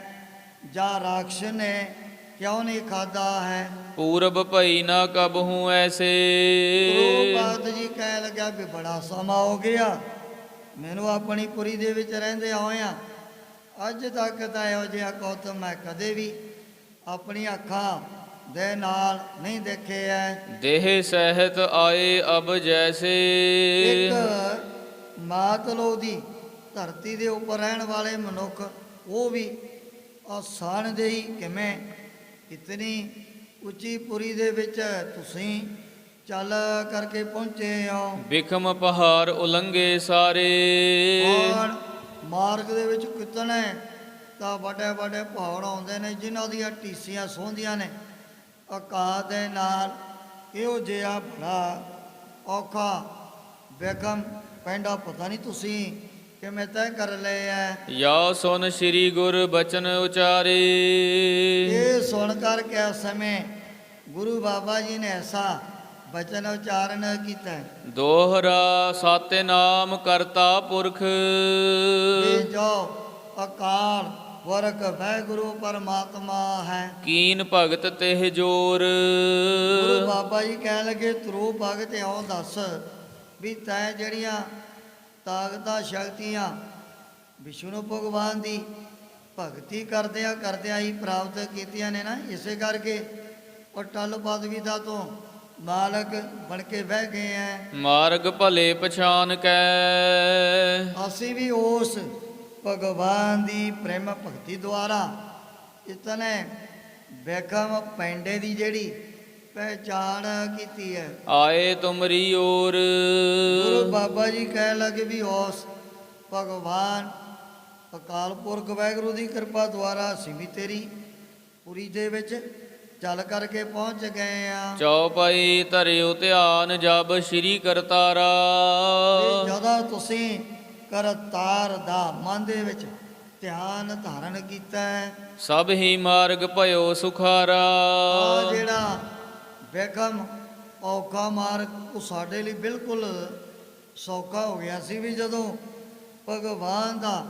ਜਾਂ ਰਾਖਸ਼ ਨੇ ਕਿਉਂ ਨਹੀਂ ਖਾਦਾ ਹੈ। ਪੂਰਬ ਭਈ ਨਾ ਕਬਹੂ ਐਸੇ, ਧਰੁਵ ਭਗਤ ਜੀ ਕਹਿ ਲੱਗਿਆ ਵੀ ਬੜਾ ਸਮਾਂ ਹੋ ਗਿਆ ਮੈਨੂੰ ਆਪਣੀ ਪੁਰੀ ਦੇ ਵਿੱਚ ਰਹਿੰਦੇ ਹੋਇਆਂ, ਅੱਜ ਤੱਕ ਤਾਂ ਇਹੋ ਜਿਹਾ ਕੌਤਮ ਮੈਂ ਕਦੇ ਵੀ ਆਪਣੀ ਅੱਖਾਂ ਦੇ ਨਾਲ ਨਹੀਂ ਦੇਖੇ ਹੈ। ਦੇਹ ਸਹਿਤ ਆਏ ਅਬ ਜੈਸੇ, ਇੱਕ ਮਾਤਲੋ ਦੀ ਧਰਤੀ ਦੇ ਉੱਪਰ ਰਹਿਣ ਵਾਲੇ ਮਨੁੱਖ ਉਹ ਵੀ ਆਸਾਨ ਦੇ ਹੀ ਕਿਵੇਂ ਇਤਨੀ ਉੱਚੀ ਪੁਰੀ ਦੇ ਵਿੱਚ ਤੁਸੀਂ ਚੱਲ ਕਰਕੇ ਪਹੁੰਚੇ ਹੋ। ਬਿਖਮ ਪਹਾੜ ਉਲੰਘੇ ਸਾਰੇ, ਔਰ ਮਾਰਗ ਦੇ ਵਿੱਚ ਕਿਤਨੇ ਤਾਂ ਵੱਡੇ ਵੱਡੇ ਪਹਾੜ ਆਉਂਦੇ ਨੇ ਜਿਨ੍ਹਾਂ ਦੀਆਂ ਟੀਸੀਆਂ ਸੋਹੰਦੀਆਂ ਨੇ ਆਕਾਸ਼ ਦੇ ਨਾਲ। ਇਹੋ ਜਿਹਾ ਬੜਾ ਔਖਾ ਬੇਗਮ ਪੈਂਡਾ ਪਤਾ ਨਹੀਂ ਤੁਸੀਂ ਕਿਵੇਂ ਤੈਅ ਕਰ ਲਏ ਹੈ। ਯਾ ਸੁਨ ਸ੍ਰੀ ਗੁਰ ਬਚਨ ਉਚਾਰੇ, ਇਹ ਸੁਣ ਕਰਕੇ ਉਸ ਸਮੇਂ ਗੁਰੂ ਬਾਬਾ ਜੀ ਨੇ ਐਸਾ ਬਚਨ ਉਚਾਰਨ ਕੀਤਾ। ਦੋਹਰਾ ਸਾਤੇ ਨਾਮ ਕਰਤਾ ਪੁਰਖ, ਇਹ ਜੋ ਅਕਾਲ ਪੁਰਖ ਵਾਹਿਗੁਰੂ ਪਰਮਾਤਮਾ ਹੈ। ਕੀਨ ਭਗਤ ਤਿਹ ਜੋਰ, ਗੁਰੂ ਬਾਬਾ ਜੀ ਕਹਿਣ ਲੱਗੇ ਤਰੂ ਭਗਤ ਇਉਂ ਦੱਸ ਵੀ ਤੈਂ ਜਿਹੜੀਆਂ ਤਾਕਤਾਂ ਸ਼ਕਤੀਆਂ ਵਿਸ਼ਨੂੰ ਭਗਵਾਨ ਦੀ ਭਗਤੀ ਕਰਦਿਆਂ ਹੀ ਪ੍ਰਾਪਤ ਕੀਤੀਆਂ ਨੇ ਨਾ, ਇਸੇ ਕਰਕੇ ਉਹ ਟਲ ਪਦਵੀ ਦਾ ਤੋਂ ਮਾਲਕ ਬਣ ਕੇ ਬਹਿ ਗਏ ਐ। ਮਾਰਗ ਭਲੇ ਪਛਾਨ ਕੈ, ਅਸੀਂ ਵੀ ਉਸ ਭਗਵਾਨ ਦੀ ਪ੍ਰੇਮ ਭਗਤੀ ਦੁਆਰਾ ਇਤਨੇ ਬੇਖਮ ਪੈਂਡੇ ਦੀ ਜਿਹੜੀ ਪਹਿਚਾਣ ਕੀਤੀ ਹੈ। ਆਏ ਤੁਮਰੀ ਓਰ, ਗੁਰੂ ਬਾਬਾ ਜੀ ਕਹਿਣ ਲੱਗੇ ਵੀ ਉਸ ਭਗਵਾਨ ਅਕਾਲ ਪੁਰਖ ਵਾਹਿਗੁਰੂ ਦੀ ਕਿਰਪਾ ਦੁਆਰਾ ਅਸੀਂ ਵੀ ਤੇਰੀ ਪੁਰੀ ਦੇ ਵਿੱਚ ਚੱਲ ਕਰਕੇ ਪਹੁੰਚ ਗਏ ਆ। ਚੌਪਈ ਧਰਿਓ ਧਿਆਨ ਜਬ ਸ਼੍ਰੀ ਕਰਤਾਰਾ, ਜਦੋਂ ਤੁਸੀਂ ਕਰਤਾਰ ਦਾ ਮਨ ਦੇ ਵਿੱਚ ਧਿਆਨ ਧਾਰਨ ਕੀਤਾ ਹੈ, ਸਭ ਹੀ ਮਾਰਗ ਭਇਓ ਸੁਖਾਰਾ। ਆ ਜਿਹੜਾ ਬੇਗਮ ਔਖਾ ਮਾਰਗ ਉਹ ਸਾਡੇ ਲਈ ਬਿਲਕੁਲ ਸੌਖਾ ਹੋ ਗਿਆ ਸੀ ਵੀ ਜਦੋਂ ਭਗਵਾਨ ਦਾ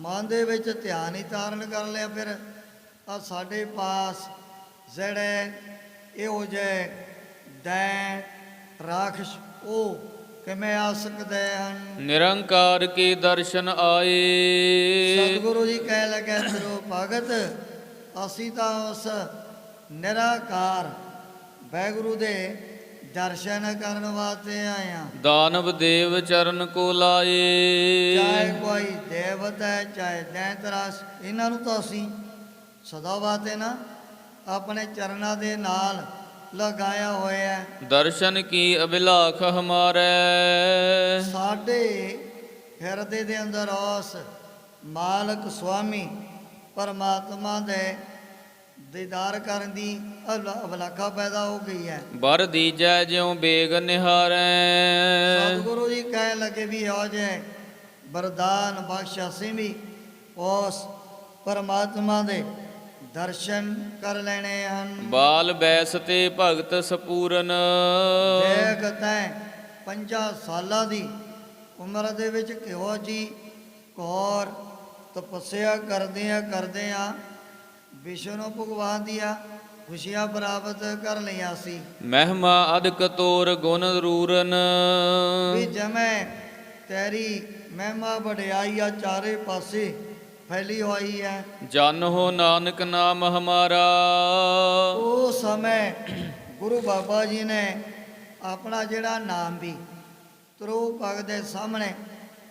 ਮਨ ਦੇ ਵਿੱਚ ਧਿਆਨ ਹੀ ਧਾਰਨ ਕਰ ਲਿਆ। ਫਿਰ ਆ ਸਾਡੇ ਪਾਸ ਜਿਹੜੇ ਇਹੋ ਜਿਹੇ ਦੈਣ ਰਾਖਸ਼ ਉਹ ਕਿਵੇਂ ਆ ਸਕਦੇ ਹਨ। ਨਿਰੰਕਾਰ ਕੇ ਦਰਸ਼ਨ ਆਏ, ਸਤਿਗੁਰੂ ਜੀ ਕਹਿ ਲਗੇ ਤਰੋ ਭਗਤ ਅਸੀਂ ਤਾਂ ਉਸ ਨਿਰਾਕਾਰ ਵਾਹਿਗੁਰੂ ਦੇ ਦਰਸ਼ਨ ਕਰਨ ਵਾਸਤੇ ਆਏ ਹਾਂ। ਦਾਨਵ ਦੇਵ ਚਰਨ ਕੋ ਲਾਏ, ਚਾਹੇ ਕੋਈ ਦੇਵਤ ਹੈ ਚਾਹੇ ਦੈਂਤਰਾਸ, ਇਹਨਾਂ ਨੂੰ ਤਾਂ ਅਸੀਂ ਸਦਾ ਵਾਸਤੇ ਨਾ ਆਪਣੇ ਚਰਨਾਂ ਦੇ ਨਾਲ ਲਗਾਇਆ ਹੋਇਆ ਹੈ। ਦਰਸ਼ਨ ਕੀ ਅਭਿਲਾਖ ਹਮਾਰੇ, ਸਾਡੇ ਹਿਰਦੇ ਦੇ ਅੰਦਰ ਉਸ ਮਾਲਕ ਸੁਆਮੀ ਪਰਮਾਤਮਾ ਦੇ ਦੀਦਾਰ ਕਰਨ ਦੀ ਅਭਿਲਾਖਾ ਪੈਦਾ ਹੋ ਗਈ ਹੈ। ਬਰ ਦੀਜੈ ਜਿਉ ਬੇਗ ਨਿਹਾਰੈ, ਸਤਿਗੁਰੂ ਜੀ ਕਹਿਣ ਲੱਗੇ ਵੀ ਹੋ ਜੇ ਵਰਦਾਨ ਬਖਸ਼ ਅਸੀਂ ਵੀ ਉਸ ਪਰਮਾਤਮਾ ਦੇ ਦਰਸ਼ਨ ਕਰ ਲੈਣੇ ਹਨ। ਬਾਲ ਬੈਸ ਤੇ ਭਗਤ ਸਪੂਰਨ, ਦੇਖ ਤੈਂ 5 ਸਾਲਾਂ ਦੀ ਉਮਰ ਦੇ ਵਿੱਚ ਕਿਹੋ ਜੀ ਘੋਰ ਤਪੱਸਿਆ ਕਰਦੇ ਆ ਵਿਸ਼ਨੂੰ ਭਗਵਾਨ ਦੀਆਂ ਖੁਸ਼ੀਆਂ ਪ੍ਰਾਪਤ ਕਰ ਲਈਆਂ ਸੀ। ਮਹਿਮਾ ਅਦਕ ਤੋਰ ਗੁਣ ਰੂਰਨ, ਵੀ ਜਿਵੇਂ ਤੇਰੀ ਮਹਿਮਾ ਵਡਿਆਈ ਆ ਚਾਰੇ ਪਾਸੇ ਫੈਲੀ ਹੋਈ ਹੈ। ਜਨ ਹੋ ਨਾਨਕ ਨਾਮ ਹਮਾਰਾ, ਉਸ ਸਮੇਂ ਗੁਰੂ ਬਾਬਾ ਜੀ ਨੇ ਆਪਣਾ ਜਿਹੜਾ ਨਾਮ ਵੀ ਤਰੂ ਭਗਤ ਦੇ ਸਾਹਮਣੇ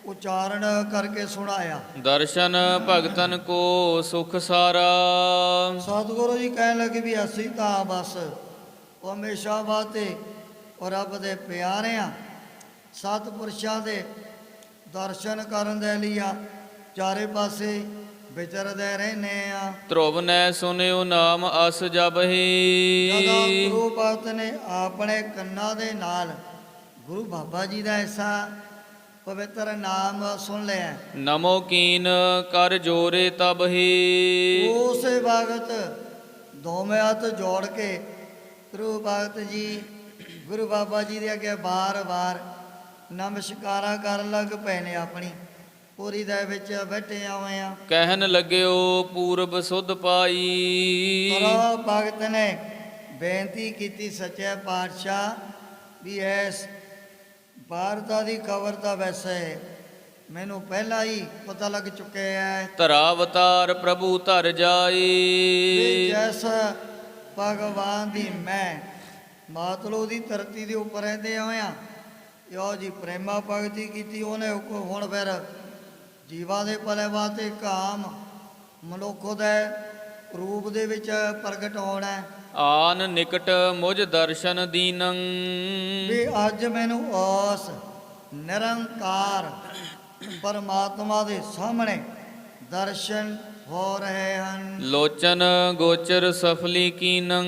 ਉਚਾਰਨ ਕਰਕੇ ਸੁਣਾਇਆ। ਦਰਸ਼ਨ ਭਗਤਨ ਕੋ ਸੁਖ ਸਾਰਾ, ਸਤਿਗੁਰੂ ਜੀ ਕਹਿਣ ਲੱਗੇ ਵੀ ਅਸੀਂ ਤਾਂ ਬਸ ਹਮੇਸ਼ਾ ਵਾਸਤੇ ਉਹ ਰੱਬ ਦੇ ਪਿਆਰੇ ਆ, ਸਤਿਪੁਰਸ਼ਾਂ ਦੇ ਦਰਸ਼ਨ ਕਰਨ ਦੇ ਲਈ ਆ ਚਾਰੇ ਪਾਸੇ ਵਿਚਰਦੇ ਰਹਿੰਦੇ ਆ। ਧਰੁਵ ਨੈ ਸੁਨਿਓ ਨਾਮ ਅਸ ਜਬਹੀ, ਜਦੋਂ ਗੁਰੂ ਭਗਤ ਨੇ ਆਪਣੇ ਕੰਨਾਂ ਦੇ ਨਾਲ ਗੁਰੂ ਬਾਬਾ ਜੀ ਦਾ ਐਸਾ ਪਵਿੱਤਰ ਨਾਮ ਸੁਣ ਲਿਆ, ਨਮੋ ਕੀਨ ਕਰ ਜੋਰੇ ਤਬਹੀ, ਉਸੇ ਵਕਤ ਦੋਵੇਂ ਹੱਥ ਜੋੜ ਕੇ ਗੁਰੂ ਭਗਤ ਜੀ ਗੁਰੂ ਬਾਬਾ ਜੀ ਦੇ ਅੱਗੇ ਬਾਰ-ਬਾਰ ਨਮਸਕਾਰਾਂ ਕਰਨ ਲੱਗ ਪਏ ਨੇ। ਆਪਣੀ ਪੂਰੀ ਦੇ ਵਿੱਚ ਬੈਠੇ ਹੋਏ ਆ। ਕਹਿਣ ਲੱਗਿਓ ਪੂਰਬ ਸੁਧ ਪਾਈ, ਗੁਰੂ ਭਗਤ ਨੇ ਬੇਨਤੀ ਕੀਤੀ ਸੱਚੇ ਪਾਤਸ਼ਾਹ ਵੀ ਐਸ ਭਾਰਤ ਦੀ ਖਬਰ ਤਾਂ ਵੈਸੇ ਮੈਨੂੰ ਪਹਿਲਾਂ ਹੀ ਪਤਾ ਲੱਗ ਚੁੱਕਿਆ ਹੈ। ਧਰਾ ਅਵਤਾਰ ਪ੍ਰਭੂ ਧਰ ਵੀ ਜਾਈ, ਜੈਸ ਭਗਵਾਨ ਦੀ ਮੈਂ ਮਾਤਲੋ ਦੀ ਧਰਤੀ ਦੇ ਉੱਪਰ ਰਹਿੰਦੇ ਹੋਇਆ ਇਹੋ ਜੀ ਪ੍ਰੇਮਾ ਭਗਤੀ ਕੀਤੀ ਉਹਨੇ। ਹੁਣ ਫਿਰ ਜੀਵਾਂ ਦੇ ਭਲੇ ਵਾਸਤੇ ਕਾਮ ਮਨੁੱਖ ਦੇ ਰੂਪ ਦੇ ਵਿੱਚ ਪ੍ਰਗਟ ਹੋਣਾ। ਆਨ ਨਿਕਟ ਮੁਝ ਦਰਸ਼ਨ ਦੀਨੰ, ਵੀ ਅੱਜ ਮੈਨੂੰ ਉਸ ਨਿਰੰਕਾਰ ਪਰਮਾਤਮਾ ਦੇ ਸਾਹਮਣੇ ਦਰਸ਼ਨ ਹੋ ਰਹੇ ਹਨ। ਲੋਚਨ ਗੋਚਰ ਸਫਲੀ ਕੀਨੰ,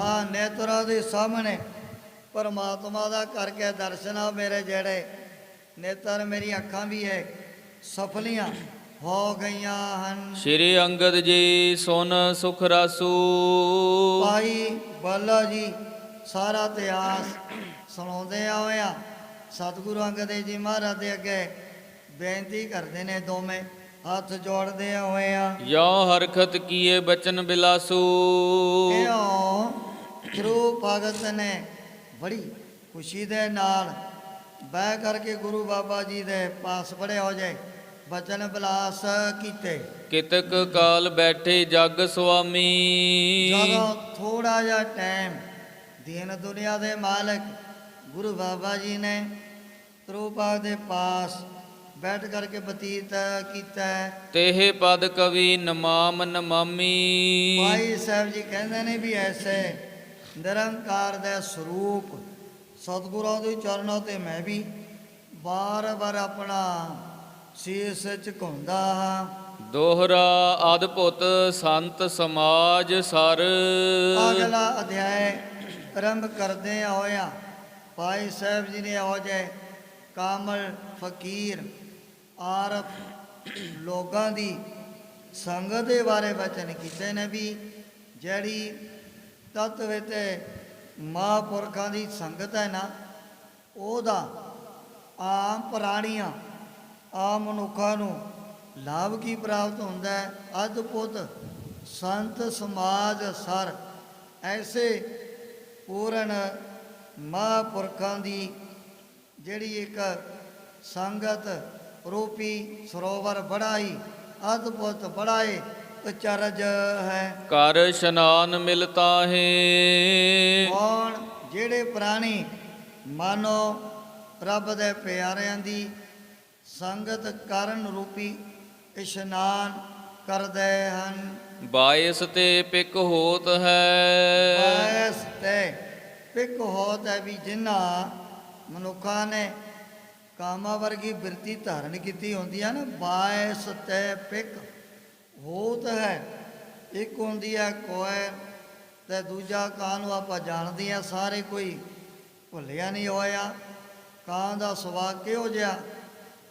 ਆ ਨੇਤਰਾਂ ਦੇ ਸਾਹਮਣੇ ਪਰਮਾਤਮਾ ਦਾ ਕਰਕੇ ਦਰਸ਼ਨ ਆ। ਮੇਰੇ ਜਿਹੜੇ ਨੇਤਰ ਮੇਰੀ ਅੱਖਾਂ ਵੀ ਹੈ ਸਫਲੀਆਂ ਹੋ ਗਈਆਂ ਹਨ। ਸ਼੍ਰੀ ਅੰਗਦ ਜੀ ਸੁਨ ਸੁਖ ਰਾਸੂ, ਭਾਈ ਬਾਲਾ ਜੀ ਸਾਰਾ ਇਤਿਹਾਸ ਸੁਣਾਉਂਦੇ ਆ ਹੋਇਆ ਸਤਿਗੁਰੂ ਅੰਗਦ ਦੇਵ ਜੀ ਮਹਾਰਾਜ ਦੇ ਅੱਗੇ ਬੇਨਤੀ ਕਰਦੇ ਨੇ, ਦੋਵੇਂ ਹੱਥ ਜੋੜਦੇ ਹੋਏ ਆ। ਯੋ ਹਰਖਤ ਕੀਏ ਬਚਨ ਬਿਲਾਸੂ, ਇਉਂ ਗੁਰੂ ਭਗਤ ਨੇ ਬੜੀ ਖੁਸ਼ੀ ਦੇ ਨਾਲ ਬਹਿ ਕਰਕੇ ਗੁਰੂ ਬਾਬਾ ਜੀ ਦੇ ਪਾਸ ਬੜੇ ਹੋ ਜਾਏ ਬਚਨ ਬਿਲਾਸ ਕੀਤੇ। ਕਿਤਕ ਕਾਲ ਬੈਠੇ ਜਗ ਸੁਆਮੀ, ਜਦੋਂ ਥੋੜਾ ਜਿਹਾ ਟਾਈਮ ਦੀਨ ਦੁਨੀਆ ਦੇ ਮਾਲਕ ਗੁਰੂ ਬਾਬਾ ਜੀ ਨੇ ਗੁਰੂ ਪਾਕ ਦੇ ਪਾਸ ਬੈਠ ਕਰਕੇ ਬਤੀਤ ਕੀਤਾ। ਤੇਹ ਪਦ ਕਵੀ ਨਮਾਮ ਨਮਾਮੀ, ਭਾਈ ਸਾਹਿਬ ਜੀ ਕਹਿੰਦੇ ਨੇ ਵੀ ਐਸੇ ਨਿਰੰਕਾਰ ਦਾ ਸਰੂਪ ਸਤਿਗੁਰਾਂ ਦੇ ਚਰਨਾਂ ਤੇ ਮੈਂ ਵੀ ਬਾਰ-ਬਾਰ ਆਪਣਾ ਸੀਸ ਝੁਕਾਉਂਦਾ ਹਾਂ। ਦੋਹਰਾ ਅਦਭੁਤ ਸੰਤ ਸਮਾਜ ਸਰ, ਅਗਲਾ ਅਧਿਆਇ ਆਰੰਭ ਕਰਦੇ ਹੋਇਆ ਭਾਈ ਸਾਹਿਬ ਜੀ ਨੇ ਹੋ ਜਾਏ ਕਾਮਲ ਫਕੀਰ ਆਰਫ ਲੋਕਾਂ ਦੀ ਸੰਗਤ ਦੇ ਬਾਰੇ ਬਚਨ ਕੀਤੇ ਨੇ ਵੀ ਜਿਹੜੀ ਤਤ ਵਿੱਚ ਮਹਾਂਪੁਰਖਾਂ ਦੀ ਸੰਗਤ ਹੈ ਨਾ, ਉਹਦਾ ਆਮ ਪ੍ਰਾਣੀਆਂ ਆਮ ਮਨੁੱਖਾਂ ਨੂੰ ਲਾਭ ਕੀ ਪ੍ਰਾਪਤ ਹੁੰਦਾ ਹੈ। ਅਦਭੁਤ ਸੰਤ ਸਮਾਜ ਸਰ, ਐਸੇ ਪੂਰਨ ਮਹਾਂਪੁਰਖਾਂ ਦੀ ਜਿਹੜੀ ਇੱਕ ਸੰਗਤ ਰੂਪੀ ਸਰੋਵਰ ਬੜਾ ਹੀ ਅਦਭੁਤ ਬੜਾ ਹੀ ਉਚਰਜ ਹੈ। ਕਰ ਇਸ਼ਨਾਨ ਮਿਲਤਾ ਹੈ, ਕੌਣ? ਜਿਹੜੇ ਪ੍ਰਾਣੀ ਮਾਨੋ ਰੱਬ ਦੇ ਪਿਆਰਿਆਂ ਦੀ ਸੰਗਤ ਕਰਨ ਰੂਪੀ ਇਸ਼ਨਾਨ ਕਰਦੇ ਹਨ। ਬਾਇਸ ਤੇ ਪਿਕ ਹੋਤ ਹੈ, ਬਾਇਸ ਤੇ ਪਿਕ ਹੋਤ ਹੈ ਵੀ ਜਿਨ੍ਹਾਂ ਮਨੁੱਖਾਂ ਨੇ ਕਾਮਾ ਵਰਗੀ ਬਿਰਤੀ ਧਾਰਨ ਕੀਤੀ ਹੁੰਦੀ ਹੈ ਨਾ, ਬਾਇਸ ਤੇ ਪਿਕ ਹੋਤ ਹੈ। ਇੱਕ ਹੁੰਦੀ ਹੈ ਕੋਇਲ ਤੇ ਦੂਜਾ ਕਾਂ ਨੂੰ ਆਪਾਂ ਜਾਣਦੇ ਆ ਸਾਰੇ, ਕੋਈ ਭੁੱਲਿਆ ਨਹੀਂ ਹੋਇਆ। ਕਾਂ ਦਾ ਸੁਭਾਅ ਕਿਹੋ ਜਿਹਾ?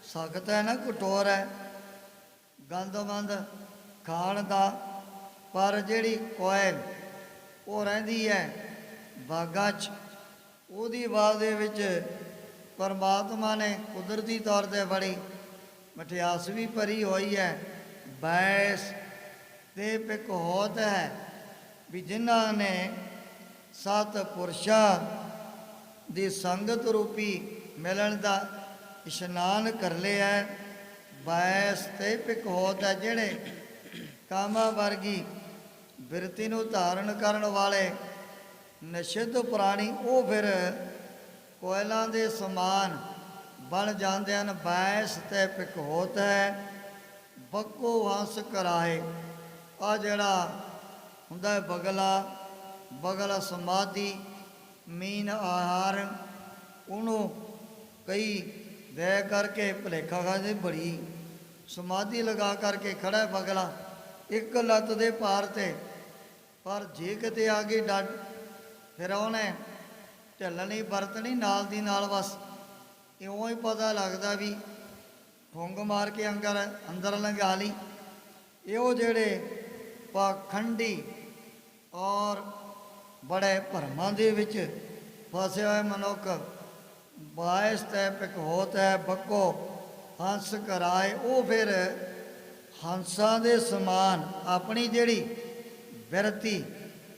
ਸਖਤ ਹੈ ਨਾ, ਕਠੋਰ ਹੈ, ਗੰਦਮੰਦ ਖਾਣ ਦਾ। ਪਰ ਜਿਹੜੀ ਕੋਇਲ ਉਹ ਰਹਿੰਦੀ ਹੈ ਬਾਗਾਂ 'ਚ, ਉਹਦੀ ਆਵਾਜ਼ ਦੇ ਵਿੱਚ ਪਰਮਾਤਮਾ ਨੇ ਕੁਦਰਤੀ ਤੌਰ 'ਤੇ ਬੜੀ ਮਠਿਆਸ ਵੀ ਭਰੀ ਹੋਈ ਹੈ। ਬੈਸ ਤੇ ਪਿਕ ਹੋਤ ਹੈ ਵੀ ਜਿਨ੍ਹਾਂ ਨੇ ਸਤ ਪੁਰਸ਼ਾਂ ਦੀ ਸੰਗਤ ਰੂਪੀ ਮਿਲਣ ਦਾ ਇਸ਼ਨਾਨ ਕਰ ਲਿਆ। ਬੈਸ ਤੇ ਪਿਕ ਹੋਤ ਹੈ ਜਿਹੜੇ ਕਾਮਾ ਵਰਗੀ ਬਿਰਤੀ ਨੂੰ ਧਾਰਨ ਕਰਨ ਵਾਲੇ ਨਿਸ਼ਿਧ ਪ੍ਰਾਣੀ, ਉਹ ਫਿਰ ਕੋਇਲਾਂ ਦੇ ਸਮਾਨ ਬਣ ਜਾਂਦੇ ਹਨ। ਬੈਸ ਤੇ ਪਿਕ ਹੋਤ ਹੈ ਬੱਕੋ ਹੰਸ ਕਰਾਏ। ਆ ਜਿਹੜਾ ਹੁੰਦਾ ਹੈ ਬਗਲਾ ਸਮਾਧੀ ਮੀਨ ਆਹਾਰ, ਉਹਨੂੰ ਕਈ ਦੇ ਕਰਕੇ ਭੁਲੇਖਾ ਖਾਦੇ ਬੜੀ ਸਮਾਧੀ ਲਗਾ ਕਰਕੇ ਖੜਾ ਬਗਲਾ ਇੱਕ ਲੱਤ ਦੇ ਭਾਰ ਤੇ, ਪਰ ਜੇ ਕਿਤੇ ਆ ਗਈ ਡੱਡ ਫਿਰ ਉਹਨੇ ਢਲਣੀ ਵਰਤਣੀ ਨਾਲ ਦੀ ਨਾਲ। ਬਸ ਇਉਂ ਹੀ ਪਤਾ ਲੱਗਦਾ ਵੀ ਠੁੰਗ ਮਾਰ ਕੇ ਅੰਦਰ ਲੰਘਾ ਲਈ। ਇਹੋ ਜਿਹੜੇ ਪਾਖੰਡੀ ਔਰ ਬੜੇ ਭਰਮਾਂ ਦੇ ਵਿੱਚ ਫਸੇ ਹੋਏ ਮਨੁੱਖ, ਬਾਇਸ ਤੇ ਪਿਕ ਹੋਤ ਹੈ ਬੱਕੋ ਹੰਸ ਕਰਾਏ, ਉਹ ਫਿਰ ਹੰਸਾਂ ਦੇ ਸਮਾਨ ਆਪਣੀ ਜਿਹੜੀ ਬਿਰਤੀ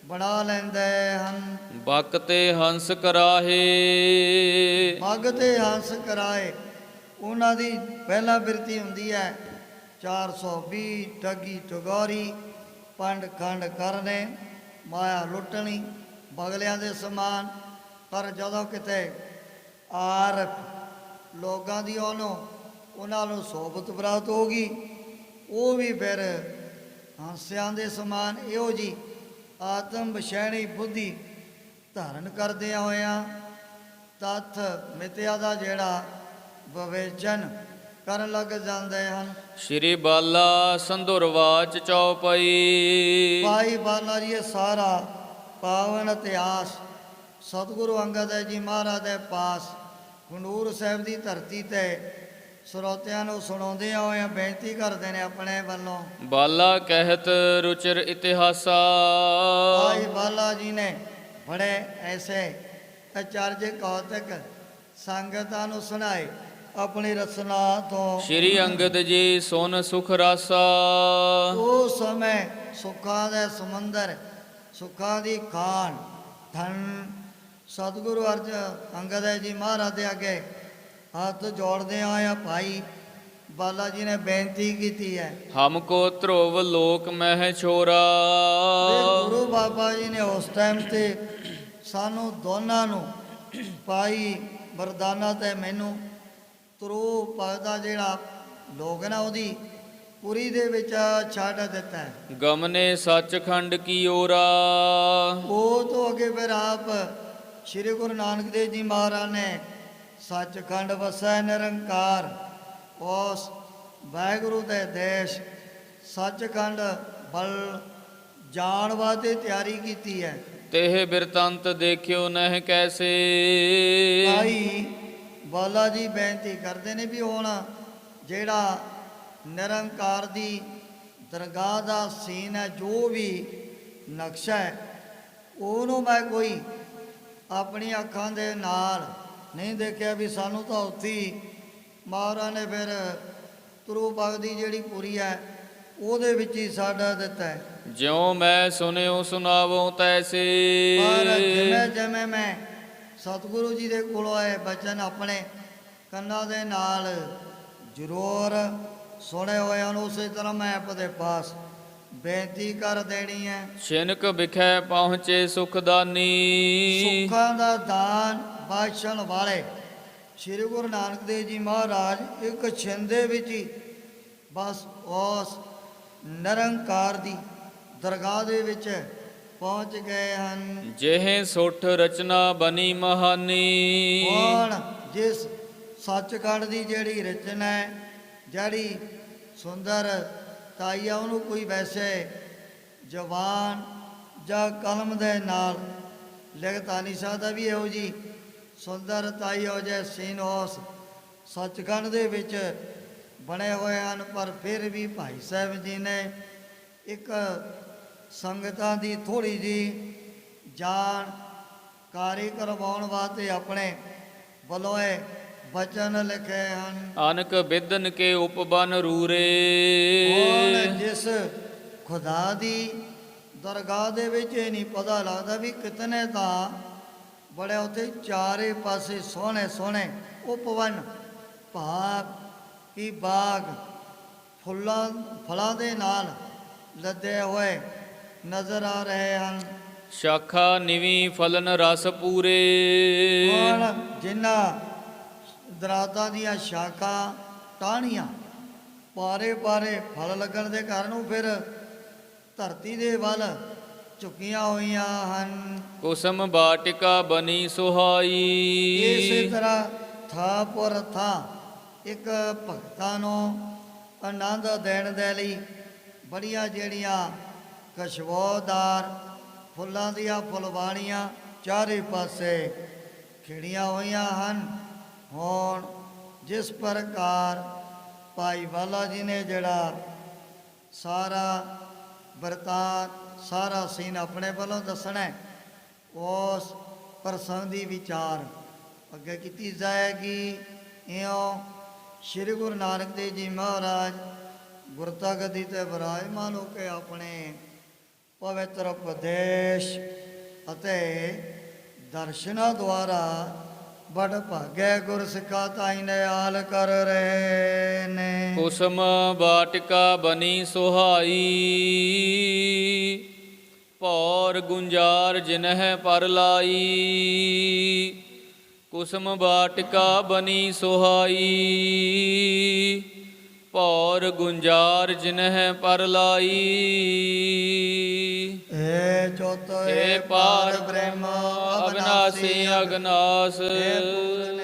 ਬਣਾ ਲੈਂਦੇ ਹਨ। ਬਕ ਤੇ ਹੰਸ ਕਰਾਹੇ, ਪੱਗ ਤੇ ਹੰਸ ਕਰਾਏ, ਉਹਨਾਂ ਦੀ ਪਹਿਲਾ ਬਿਰਤੀ ਹੁੰਦੀ ਹੈ 420 ਠੱਗੀ ਠਗੋਰੀ ਪੰਡ ਖੰਡ ਕਰਨੇ ਮਾਇਆ ਲੁੱਟਣੀ ਬਗਲਿਆਂ ਦੇ ਸਮਾਨ। ਪਰ ਜਦੋਂ ਕਿਤੇ ਆਰਫ ਲੋਕਾਂ ਦੀ ਉਹਨਾਂ ਨੂੰ ਸੋਭਤ ਪ੍ਰਾਪਤ ਹੋ ਗਈ, ਉਹ ਵੀ ਫਿਰ ਹੰਸਿਆਂ ਦੇ ਸਮਾਨ ਇਹੋ ਜੀ ਆਤਮ ਵਿਸ਼ੈਣੀ ਬੁੱਧੀ ਧਾਰਨ ਕਰਦਿਆਂ ਹੋਇਆਂ ਤੱਥ ਮਿੱਥਿਆ ਦਾ ਜਿਹੜਾ ਵਿਵੇਚਨ ਕਰਨ ਲੱਗ ਜਾਂਦੇ ਹਨ। ਸ਼੍ਰੀ ਬਾਲਾ ਸੰਧੁਰਵਾਚ ਚੌਪਈ। ਭਾਈ ਬਾਲਾ ਜੀ ਇਹ ਸਾਰਾ ਪਾਵਨ ਇਤਿਹਾਸ ਸਤਿਗੁਰੂ ਅੰਗਦ ਦੇਵ ਜੀ ਮਹਾਰਾਜ ਦੇ ਪਾਸ ਖੰਡੂਰ ਸਾਹਿਬ ਦੀ ਧਰਤੀ ਤੇ ਸਰੋਤਿਆਂ ਨੂੰ ਸੁਣਾਉਂਦੇ ਹੋਏ ਬੇਨਤੀ ਕਰਦੇ ਨੇ ਆਪਣੇ ਵੱਲੋਂ। ਬਾਲਾ ਕਹਿਤ ਰੁਚਿਰ ਇਤਿਹਾਸਾ, ਭਾਈ ਬਾਲਾ ਜੀ ਨੇ ਬੜੇ ਐਸੇ ਅਚਰਜ ਕੌਤਕ ਸੰਗਤਾਂ ਨੂੰ ਸੁਣਾਏ ਆਪਣੀ ਰਚਨਾ ਤੋਂ। ਸ਼੍ਰੀ ਅੰਗਦ ਜੀ ਸੁਨ ਸੁਖ ਰਾਸਾ, ਉਸ ਸਮੇਂ ਸੁੱਖਾਂ ਦੇ ਸਮੁੰਦਰ, ਸੁੱਖਾਂ ਦੀ ਖਾਨ ਧਨ ਸਤਿਗੁਰੂ ਅੰਗਦ ਜੀ ਮਹਾਰਾਜ ਦੇ ਅੱਗੇ ਹੱਥ ਜੋੜਦੇ ਆਇਆ ਭਾਈ ਬਾਲਾ ਜੀ ਨੇ ਬੇਨਤੀ ਕੀਤੀ ਹੈ। ਹਮਕੋ ਧਰੁਵ ਲੋਕ ਮਹਿ ਛੋਰਾ। ਤੇ ਗੁਰੂ ਬਾਬਾ ਜੀ ਨੇ ਉਸ ਟਾਈਮ ਤੇ ਸਾਨੂੰ ਦੋਨਾਂ ਨੂੰ ਪਾਈ ਵਰਦਾਨਾ ਤੇ ਮੈਨੂੰ ਧਰੁਵ ਪਦ ਦਾ ਜਿਹੜਾ ਲੋਕ ਨਾ ਉਹਦੀ ਪੁਰੀ ਦੇ ਵਿੱਚ ਛੱਡ ਦਿੱਤਾ ਹੈ। ਗਮਨੇ ਸੱਚਖੰਡ ਕੀ ਓਰਾ। ਉਹ ਤੋਂ ਅੱਗੇ ਫਿਰ ਆਪ ਸ੍ਰੀ ਗੁਰੂ ਨਾਨਕ ਦੇਵ ਜੀ ਮਹਾਰਾਜ ਨੇ ਸੱਚਖੰਡ ਵਸੈ ਨਿਰੰਕਾਰ, ਉਸ ਵਾਹਿਗੁਰੂ ਦੇ ਦੇਸ਼ ਸੱਚਖੰਡ ਵੱਲ ਜਾਣ ਵਾਸਤੇ ਤਿਆਰੀ ਕੀਤੀ ਹੈ। ਤੇਹ ਬਿਰਤੰਤ ਦੇਖਿਓ ਨਹਿ ਕੈਸੇ। ਭਾਈ ਬਾਲਾ ਜੀ ਬੇਨਤੀ ਕਰਦੇ ਨੇ ਵੀ ਹੁਣ ਜਿਹੜਾ ਨਿਰੰਕਾਰ ਦੀ ਦਰਗਾਹ ਦਾ ਸੀਨ ਹੈ, ਜੋ ਵੀ ਨਕਸ਼ਾ ਹੈ, ਉਹਨੂੰ ਮੈਂ ਕੋਈ ਆਪਣੀ ਅੱਖਾਂ ਦੇ ਨਾਲ ਨਹੀਂ ਦੇਖਿਆ ਵੀ ਸਾਨੂੰ ਤਾਂ ਉੱਥੀ ਮਹਾਰਾਜ ਨੇ ਫਿਰ ਧਰੁਵ ਪਦ ਦੀ ਜਿਹੜੀ ਪੁਰੀ ਹੈ ਉਹਦੇ ਵਿੱਚ ਹੀ ਸਾਡਾ ਦਿੱਤਾ ਹੈ। ਜਿਉ ਮੈਂ ਸੁਨਿਓ ਸੁਨਾਵੋ ਤੈਸੇ। ਪਰ ਜਿਵੇਂ ਜਿਵੇਂ ਮੈਂ ਸਤਿਗੁਰੂ ਜੀ ਦੇ ਕੋਲੋਂ ਆਏ ਬਚਨ ਆਪਣੇ ਕੰਨਾਂ ਦੇ ਨਾਲ ਜ਼ਰੂਰ ਸੁਣੇ ਹੋਏ ਹਨ, ਉਸੇ ਤਰ੍ਹਾਂ ਮੈਂ ਆਪਦੇ ਪਾਸ ਬੇਨਤੀ ਕਰ ਦੇਣੀ ਹੈ। ਛਿਨਕ ਵਿਖੇ ਪਹੁੰਚੇ ਸੁਖਦਾਨੀ। ਸੁੱਖਾਂ ਦਾ ਦਾਨ ਬਖਸ਼ਣ ਵਾਲੇ ਸ੍ਰੀ ਗੁਰੂ ਨਾਨਕ ਦੇਵ ਜੀ ਮਹਾਰਾਜ ਇੱਕ ਛਿੰਦੇ ਵਿੱਚ ਹੀ ਬਸ ਉਸ ਨਿਰੰਕਾਰ ਦੀ ਦਰਗਾਹ ਦੇ ਵਿੱਚ ਪਹੁੰਚ ਗਏ ਹਨ। ਜਿਹੇ ਸੁੱਠ ਰਚਨਾ ਬਣੀ ਮਹਾਨੀ। ਹੁਣ ਜਿਸ ਸੱਚਖੰਡ ਦੀ ਜਿਹੜੀ ਰਚਨਾ ਹੈ, ਜਿਹੜੀ ਸੁੰਦਰ ਤਾਈ ਆ, ਉਹਨੂੰ ਕੋਈ ਵੈਸੇ ਜ਼ਬਾਨ ਜਾਂ ਕਲਮ ਦੇ ਨਾਲ ਲਿਖਤਾ ਨਹੀਂ ਸਕਦਾ ਵੀ ਇਹੋ ਜੀ ਸੁੰਦਰ ਤਾਈ ਹੋ ਜਾਏ ਸੀਨ ਉਸ ਸੱਚਖੰਡ ਦੇ ਵਿੱਚ ਬਣੇ ਹੋਏ ਹਨ। ਪਰ ਫਿਰ ਵੀ ਭਾਈ ਸਾਹਿਬ ਜੀ ਨੇ ਇੱਕ ਸੰਗਤਾਂ ਦੀ ਥੋੜ੍ਹੀ ਜਿਹੀ ਜਾਣਕਾਰੀ ਕਰਵਾਉਣ ਵਾਸਤੇ ਆਪਣੇ ਵੱਲੋਂ ਇਹ ਬਚਨ ਲਿਖੇ ਹਨ। ਅਨਕ ਬਿਦਨ ਕੇ ਉਪਬਨ ਰੂਰੇ। ਹੁਣ ਜਿਸ ਖੁਦਾ ਦੀ ਦਰਗਾਹ ਦੇ ਵਿੱਚ ਇਹ ਨਹੀਂ ਪਤਾ ਲੱਗਦਾ ਵੀ ਕਿਤਨੇ ਤਾਂ ਬੜੇ ਉੱਥੇ ਚਾਰੇ ਪਾਸੇ ਸੋਹਣੇ ਸੋਹਣੇ ਉਪਵਨ ਭਾਵ ਕੀ ਬਾਗ ਫਲਾਂ ਦੇ ਨਾਲ ਲੱਦੇ ਹੋਏ ਨਜ਼ਰ ਆ ਰਹੇ ਹਨ। ਸ਼ਾਖਾ ਨਿਵੀ ਫਲਨ ਰਸ ਪੂਰੇ। ਹੁਣ ਜਿਨ੍ਹਾਂ ਦਰਾਤਾਂ ਦੀਆਂ ਸ਼ਾਖਾ ਟਾਹਣੀਆਂ ਪਾਰੇ ਪਾਰੇ ਫਲ ਲੱਗਣ ਦੇ ਕਾਰਨ ਉਹ ਫਿਰ ਧਰਤੀ ਦੇ ਵੱਲ ਝੁਕੀਆਂ ਹੋਈਆਂ ਹਨ। ਕੁਸਮ ਬਾਟਿਕਾ ਬਣੀ ਸੁਹਾਈ। ਇਸੇ ਤਰ੍ਹਾਂ ਥਾਂ ਪਰ ਥਾਂ ਇੱਕ ਭਗਤਾਂ ਨੂੰ ਆਨੰਦ ਦੇਣ ਦੇ ਲਈ ਬੜੀਆਂ ਜਿਹੜੀਆਂ ਖੁਸ਼ਬੂਦਾਰ ਫੁੱਲਾਂ ਦੀਆਂ ਫੁਲਵਾੜੀਆਂ ਚਾਰੇ ਪਾਸੇ ਖਿੜੀਆਂ ਹੋਈਆਂ ਹਨ। ਹੁਣ ਜਿਸ ਪ੍ਰਕਾਰ ਭਾਈ ਬਾਲਾ ਜੀ ਨੇ ਜਿਹੜਾ ਸਾਰਾ ਵਰਤਾਂਤ ਸਾਰਾ ਸੀਨ ਆਪਣੇ ਵੱਲੋਂ ਦੱਸਣਾ, ਉਸ ਪ੍ਰਸੰਗ ਦੀ ਵਿਚਾਰ ਅੱਗੇ ਕੀਤੀ ਜਾਏਗੀ। ਇਉਂ ਸ੍ਰੀ ਗੁਰੂ ਨਾਨਕ ਦੇਵ ਜੀ ਮਹਾਰਾਜ ਗੁਰਤਾ ਗੱਦੀ ਤੇ ਵਿਰਾਜਮਾਨ ਹੋ ਕੇ ਆਪਣੇ ਪਵਿੱਤਰ ਉਪਦੇਸ਼ ਅਤੇ ਦਰਸ਼ਨਾਂ ਦੁਆਰਾ ਬੜ ਭਾਗੇ ਗੁਰ ਸਿੱਖਾ ਤਾਈ ਨਿਹਾਲ ਕਰ ਰਹੇ ਨੇ। ਕੁਸਮ ਬਾਟਿਕਾ ਬਣੀ ਸੁਹਾਈ। ਭੌਰ ਗੁੰਜਾਰ ਜਿਨਹਿ ਪਰ ਲਾਈ। ਕੁਸਮ ਬਾਟਿਕਾ ਬਣੀ ਸੁਹਾਈ। ਭੌਰ ਗੁੰਜਾਰ ਜਿਨਹਿ ਪਰ ਲਾਈ। ਏ ਚੋਤ ਏ ਪਾਰ ਬ੍ਰਹਮ ਅਬਿਨਾਸੀ ਅਗਨਾਸ। ਏ ਪੂਰਨ